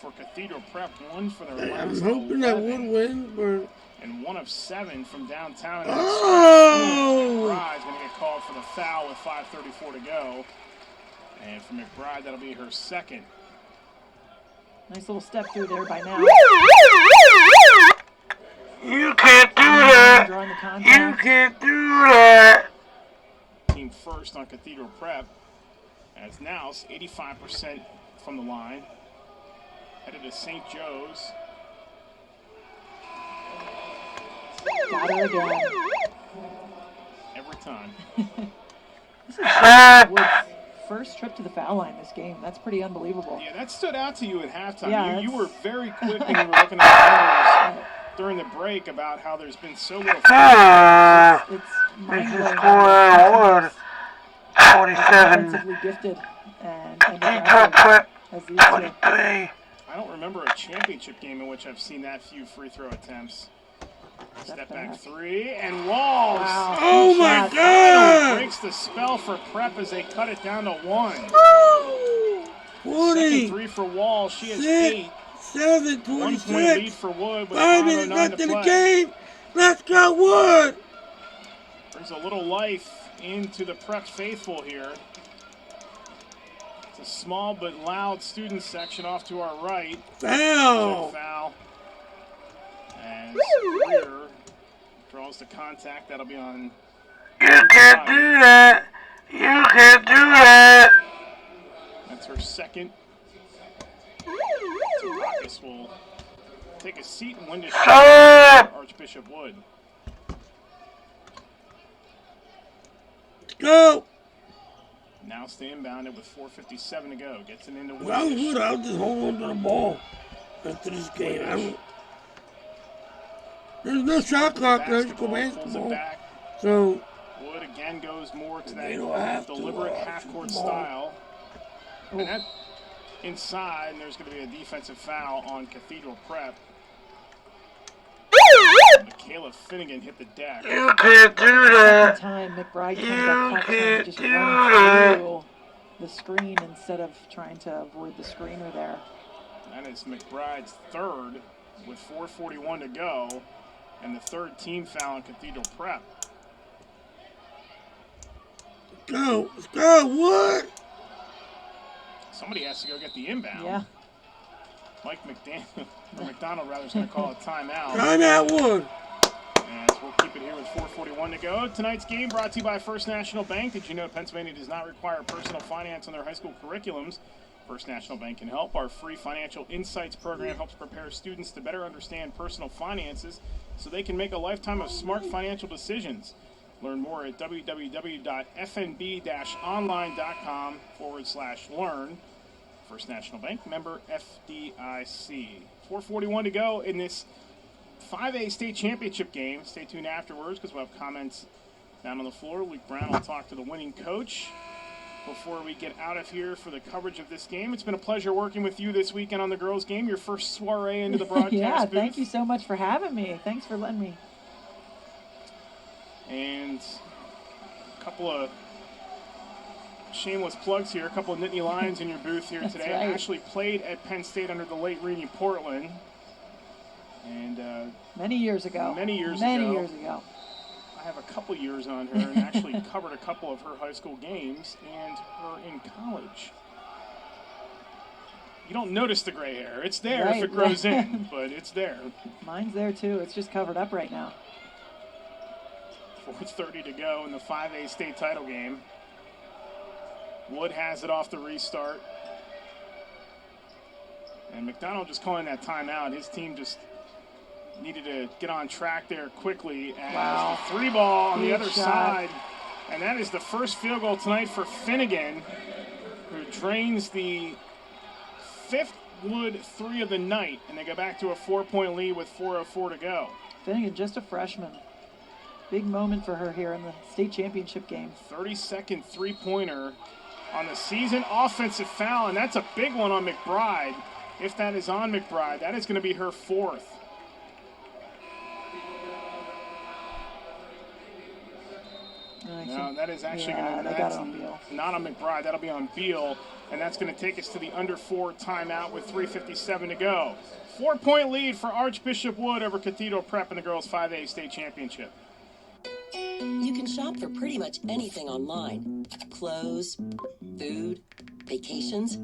for Cathedral Prep. One for their last I'm hoping 11. that Wood wins, but... And 1 of 7 from downtown. Oh! McBride's going to get called for the foul with 5:34 to go. And for McBride, that'll be her second. Nice little step through there by now. You can't do that! Drawing the You contact. can't do that! Team first on Cathedral Prep. As now it's 85% from the line. Headed to St. Joe's. Got her again. Every time. This is Wood's first trip to the foul line this game. That's pretty unbelievable. Yeah, that stood out to you at halftime. Yeah, you were very quick when you were looking at the numbers during the break about how there's been so little. It's mind-blowing. 47. Offensively gifted and Cathedral Prep, as these two. 23. I don't remember a championship game in which I've seen that few free throw attempts. Step back three, and Walls. Wow. Oh my Shot. God! Breaks the spell for Prep as they cut it down to 1. 40. Second three for Walls. She has 8. 7, 1 point 26. lead for Wood with 5 minutes 5:09 left to in the play. game. Let's go, Wood! Brings a little life into the Prep faithful here. It's a small but loud student section off to our right. Foul! Foul. As Greer draws the contact. That'll be on. You can't do that! You can't do that! That's her second. Marcus will take a seat and win to Archbishop Wood. Go! Now stay inbounded with 4:57 to go. Gets it into If I was Wood, Wood. I would just hold on to the ball after this game. There's no shot clock, there's no Pulls it basketball. back. So, Wood again goes more to They that don't have to, deliberate half-court ball. style. And that inside, and there's going to be a defensive foul on Cathedral Prep. Michaela Finnegan hit the deck. you can't do that! Time McBride You comes up top trying can't to just do run that. through the screen instead of trying to avoid the screener there. That is McBride's third with 4:41 to go, and the third team foul on Cathedral Prep. go. Let's go, Wood. Somebody has to go get the inbound. Yeah. Mike McDonald rather is going to call a timeout. Timeout, Wood. And we'll keep it here with 4:41 to go. Tonight's game brought to you by First National Bank. Did you know Pennsylvania does not require personal finance on their high school curriculums? First National Bank can help. Our free Financial Insights program helps prepare students to better understand personal finances so they can make a lifetime of smart financial decisions. Learn more at www.fnb-online.com/learn. First National Bank, member FDIC. 4:41 to go in this 5A state championship game. Stay tuned afterwards because we'll have comments down on the floor. Luke Brown will talk to the winning coach before we get out of here for the coverage of this game. It's been a pleasure working with you this weekend on the girls' game. Your first soiree into the broadcast Yeah, booth. thank you so much for having me. Thanks for letting me. And a couple of shameless plugs here. A couple of Nittany Lions in your booth here today. Right. Ashley played at Penn State under the late Reedy Portland. And Many years ago. Many years ago. I have a couple years on her and actually covered a couple of her high school games and her in college. You don't notice the gray hair. It's there if it grows in, but it's there. Mine's there too. It's just covered up right now. 4:30 to go in the 5A state title game. Wood has it off the restart. And McDonald just calling that timeout. His team just needed to get on track there quickly. And wow. The three ball on the Good other shot. side. And that is the first field goal tonight for Finnegan, who drains the fifth Wood three of the night. And they go back to a 4-point lead with 4:04 to go. Finnegan, just a freshman. Big moment for her here in the state championship game. 32nd three-pointer on the season. Offensive foul, and that's a big one on McBride. If that is on McBride, that is going to be her fourth. No, that is actually going to be not on McBride. That'll be on Beal, and that's going to take us to the under 4 timeout with 3:57 to go. 4-point lead for Archbishop Wood over Cathedral Prep in the girls' 5A state championship. You can shop for pretty much anything online. Clothes, food, vacations,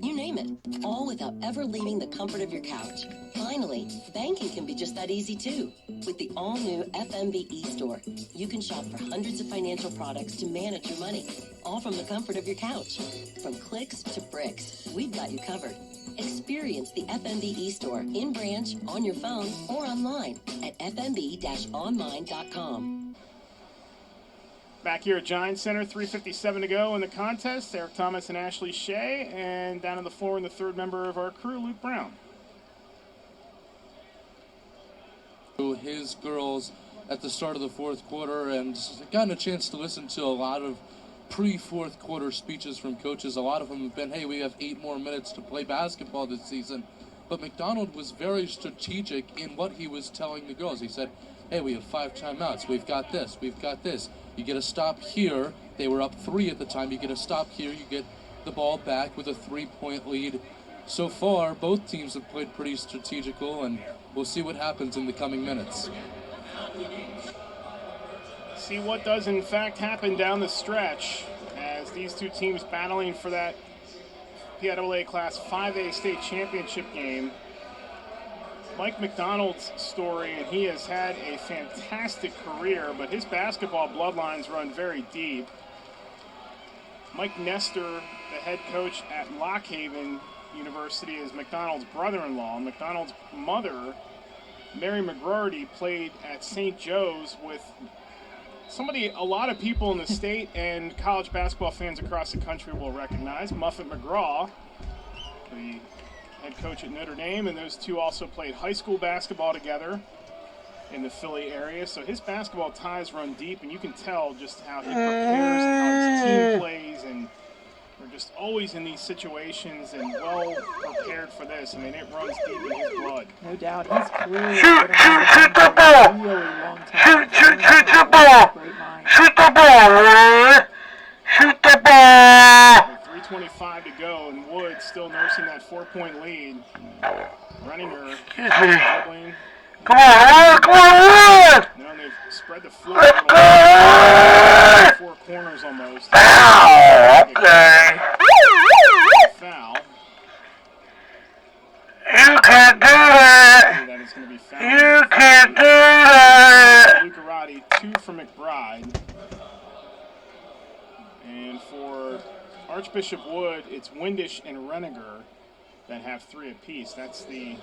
you name it. All without ever leaving the comfort of your couch. Finally, banking can be just that easy too. With the all-new FMB e-store, you can shop for hundreds of financial products to manage your money. All from the comfort of your couch. From clicks to bricks, we've got you covered. Experience the FMB e-store in branch, on your phone, or online at fmb-online.com. Back here at Giants Center, 3:57 to go in the contest. Eric Thomas and Ashley Shea, and down on the floor in the third member of our crew, Luke Brown. His girls at the start of the fourth quarter, and gotten a chance to listen to a lot of pre-fourth quarter speeches from coaches. A lot of them have been, hey, we have 8 more minutes to play basketball this season. But McDonald was very strategic in what he was telling the girls. He said, hey, we have 5 timeouts. We've got this. We've got this. You get a stop here. They were up 3 at the time. You get a stop here. You get the ball back with a 3-point lead. So far, both teams have played pretty strategical, and we'll see what happens in the coming minutes. See what does in fact happen down the stretch as these two teams battling for that PIAA Class 5A state championship game. Mike McDonald's story, and he has had a fantastic career, but his basketball bloodlines run very deep. Mike Nestor, the head coach at Lockhaven University, is McDonald's brother-in-law. McDonald's mother, Mary McGroarty, played at St. Joe's with somebody a lot of people in the state and college basketball fans across the country will recognize, Muffet McGraw, the head coach at Notre Dame, and those two also played high school basketball together in the Philly area. So his basketball ties run deep, and you can tell just how he prepares and how his team plays, and they're just always in these situations and well prepared for this. I mean, it runs deep in his blood. No doubt. He's clearly shoot the ball. Really long time. Shoot the ball. Great mind. Shoot the ball. Shoot the ball. 3:25 to go, and Wood still nursing that 4-point lead. Running her. Dribbling. Come on, Wood. Now they've spread the floor. 4 corner corners almost. Ow! Okay. Foul. You can't do that. That is going to be foul. You can't do that. Lucarati, 2 for McBride. And for Archbishop Wood, it's Windish and Reniger that have 3 apiece. That's the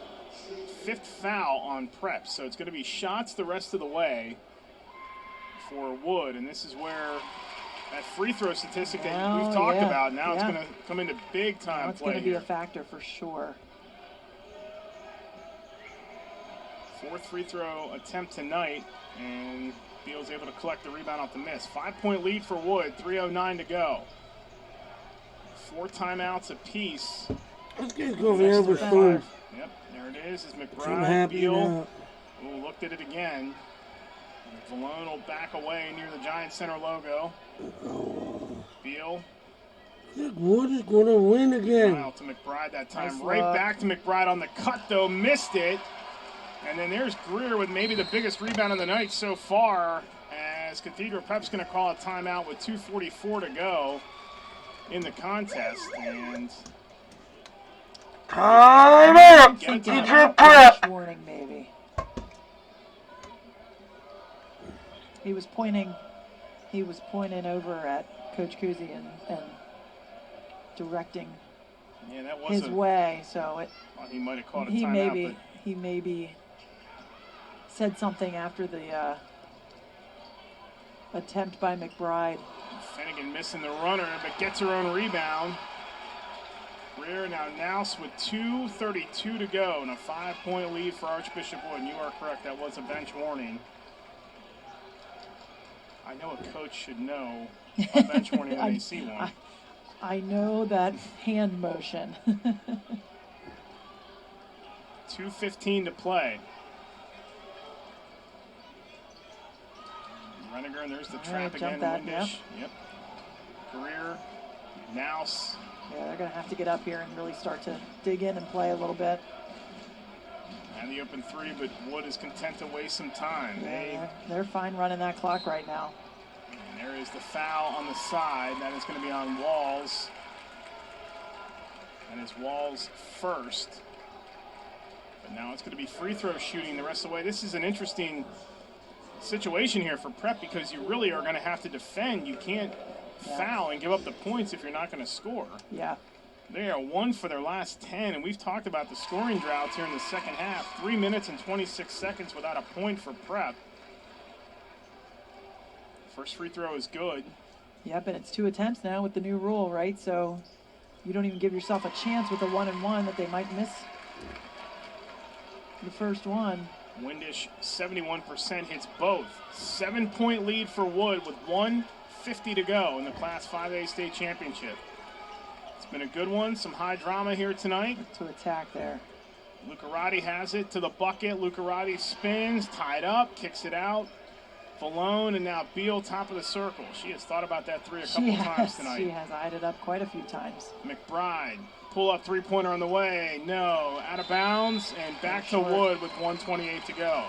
5th foul on Prep. So it's going to be shots the rest of the way for Wood. And this is where that free throw statistic that we've talked about, now it's going to come into big time now it's play going to be here. a factor for sure. 4th free throw attempt tonight, and Beal's able to collect the rebound off the miss. 5-point lead for Wood, 3:09 to go. 4 timeouts apiece. Let's get over here with food. Yep, there it is. I'm McBride, happy Beal. now. Ooh, looked at it again. Valone will back away near the Giant Center logo. Beal. Look, Wood is going to win again. Wow, to McBride that time. Nice Right look. back to McBride on the cut, though. Missed it. And then there's Greer with maybe the biggest rebound of the night so far, as Cathedral Prep's going to call a timeout with 2:44 to go in the contest. And Time out. Get it to Cathedral the Prep. Warning, maybe. He was pointing over at Coach Kuzi and directing yeah, that was his way. So he might have caught a he timeout. maybe said something after the attempt by McBride. Finnegan missing the runner, but gets her own rebound. Greer now Nouse with 2:32 to go and a 5-point lead for Archbishop Wood. And you are correct, that was a bench warning. I know a coach should know a bench warning when they see one. I know that hand motion. 2:15 to play. Reniger, and there's the trap again. Windish. Yep. Greer, Nouse. Yeah, they're going to have to get up here and really start to dig in and play a little bit. And the open 3, but Wood is content to waste some time. Yeah, they're fine running that clock right now. And there is the foul on the side. That is going to be on Walls. And it's Walls first. But now it's going to be free throw shooting the rest of the way. This is an interesting situation here for Prep because you really are going to have to defend. You can't foul and give up the points if you're not going to score. Yeah. They are 1 for their last 10, and we've talked about the scoring droughts here in the second half. 3 minutes and 26 seconds without a point for Prep. First free throw is good. Yep, and it's 2 attempts now with the new rule, right? So you don't even give yourself a chance with a 1-and-1 that they might miss the first one. Windish, 71% hits both. 7-point lead for Wood with 1:50 to go in the Class 5A state championship. It's been a good one. Some high drama here tonight. To attack there. Lucarati has it to the bucket. Lucarati spins, tied up, kicks it out. Valone and now Beal, top of the circle. She has thought about that 3 a couple times tonight. She has eyed it up quite a few times. McBride, pull-up three-pointer on the way. No, out of bounds and back to Wood with 1:28 to go.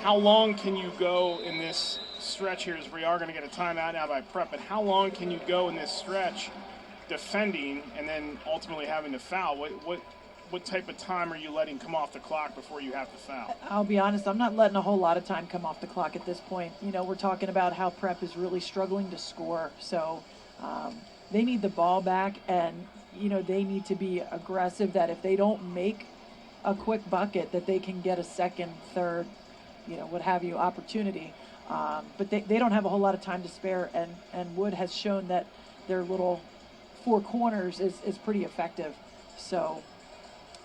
How long can you go in this stretch here, as we are going to get a timeout now by Prep, but how long can you go in this stretch defending and then ultimately having to foul? What type of time are you letting come off the clock before you have to foul? I'll be honest, I'm not letting a whole lot of time come off the clock at this point. You know, we're talking about how Prep is really struggling to score. So they need the ball back, and, you know, they need to be aggressive that if they don't make a quick bucket, that they can get a second, third, you know, what have you, opportunity. But they don't have a whole lot of time to spare, and Wood has shown that their little 4 corners is pretty effective. So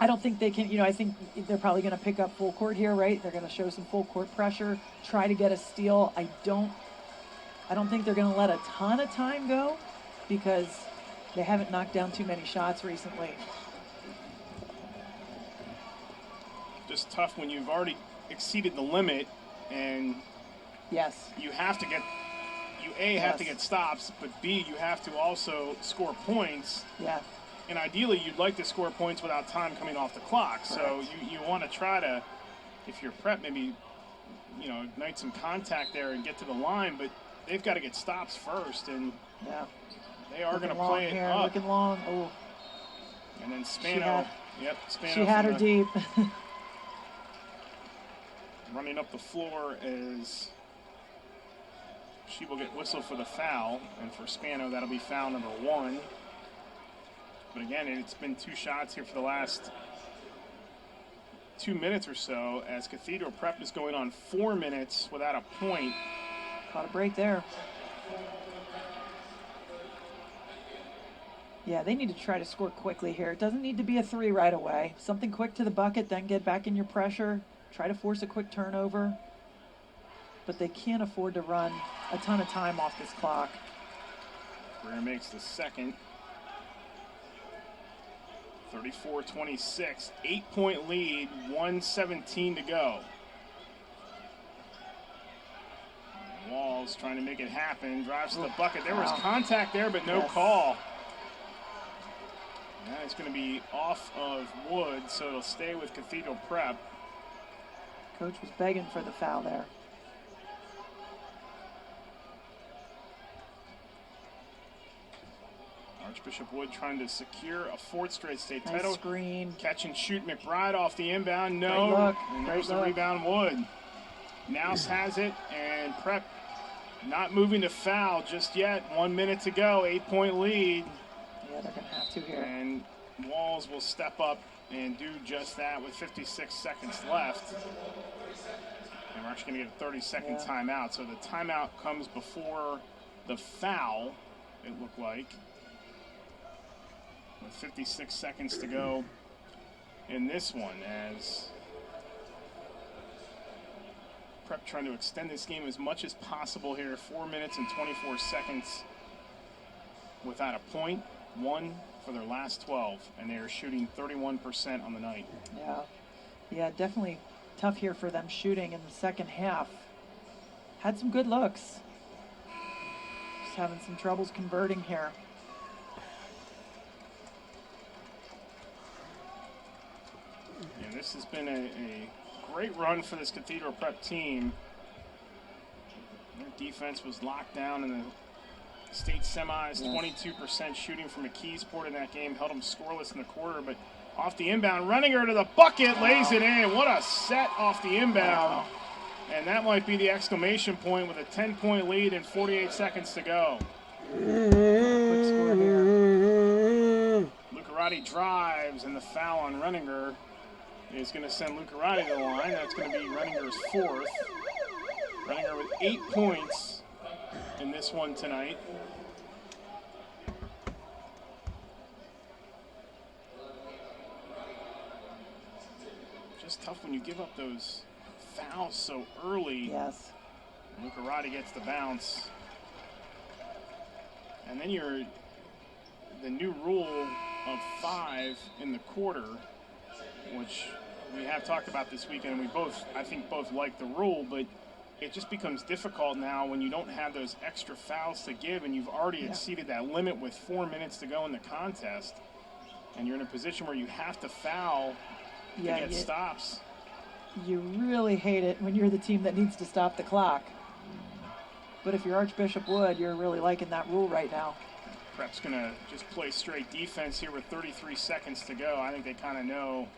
I don't think they can, you know, I think they're probably going to pick up full court here, right? They're going to show some full court pressure, try to get a steal. I don't think they're going to let a ton of time go because they haven't knocked down too many shots recently. Just tough when you've already exceeded the limit, and yes, you have to get, have to get stops, but B, you have to also score points. Yeah. And ideally, you'd like to score points without time coming off the clock. So you want to try to, if you're Prep, maybe, you know, ignite some contact there and get to the line. But they've got to get stops first, and Yeah. they are going to Looking play long it here, up. looking long. Oh, And then Spano. Spano. she had her from deep. running up the floor as she will get whistled for the foul, and for Spano that'll be foul number 1. But again, it's been 2 shots here for the last 2 minutes or so, as Cathedral Prep is going on 4 minutes without a point. Caught a break there. Yeah, they need to try to score quickly here. It doesn't need to be a 3 right away. Something quick to the bucket, then get back in your pressure. Try to force a quick turnover. But they can't afford to run a ton of time off this clock. Greer makes the second. 34-26, 8-point lead, 1:17 to go. Walls trying to make it happen, drives to the bucket. There was contact there, but no call. That is going to be off of Wood, so it'll stay with Cathedral Prep. Coach was begging for the foul there. Archbishop Wood trying to secure a 4th straight state Nice title. screen. Catch and shoot McBride off the inbound. No. Great look. And Great there's the look. rebound, Wood. Nouse has it, and Prep not moving to foul just yet. 1 minute to go, 8-point lead. Yeah, they're going to have to here. And Walls will step up and do just that with 56 seconds left. And we're actually going to get a 30-second timeout. So the timeout comes before the foul, it looked like. With 56 seconds to go in this one, as Prep trying to extend this game as much as possible here. 4 minutes and 24 seconds without a point. 1 for their last 12, and they are shooting 31% on the night. Yeah, definitely tough here for them shooting in the second half. Had some good looks. Just having some troubles converting here. Yeah, this has been a great run for this Cathedral Prep team. Their defense was locked down in the state semis. 22% shooting from McKeesport in that game. Held them scoreless in the quarter, but off the inbound, running her to the bucket, lays it in. What a set off the inbound. And that might be the exclamation point with a 10-point lead and 48 seconds to go. Quick score here. Lucarati drives, and the foul on Renninger is going to send Lucarati to the line. That's going to be Renninger's 4th. Renninger with 8 points in this one tonight. Just tough when you give up those fouls so early. Yes. Lucarati gets the bounce. And then the new rule of 5 in the quarter, which we have talked about this weekend, and we both, I think, both like the rule, but it just becomes difficult now when you don't have those extra fouls to give, and you've already exceeded that limit with 4 minutes to go in the contest, and you're in a position where you have to foul to get stops. You really hate it when you're the team that needs to stop the clock. But if you're Archbishop Wood, you're really liking that rule right now. Prep's going to just play straight defense here with 33 seconds to go. I think they kind of know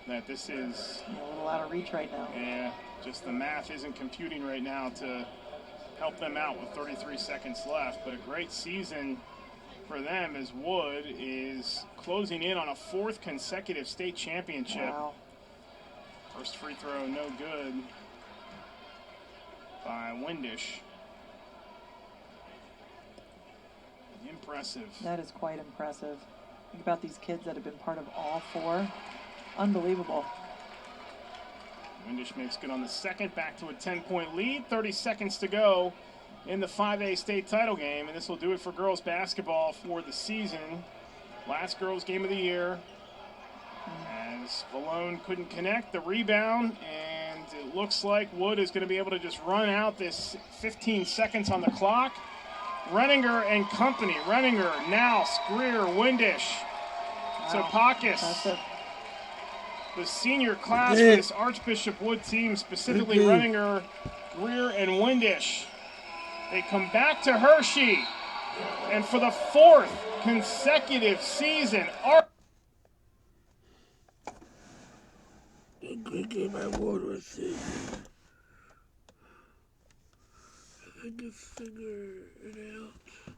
that this is a little out of reach right now. Yeah, just the math isn't computing right now to help them out with 33 seconds left. But a great season for them as Wood is closing in on a 4th consecutive state championship. Wow. First free throw, no good by Windish. Impressive. That is quite impressive. Think about these kids that have been part of all 4. Unbelievable. Windish makes good on the second, back to a 10-point lead. 30 seconds to go in the 5A state title game, and this will do it for girls basketball for the season. Last girls game of the year, as Valone couldn't connect. The rebound, and it looks like Wood is going to be able to just run out this 15 seconds on the clock. Renninger and company. Renninger, Nouse, Greer, Windish, Topakis. The senior class for this Archbishop Wood team, specifically Renninger, Greer, and Windish. They come back to Hershey. And for the 4th consecutive season, A good game I won with it. I can figure it out.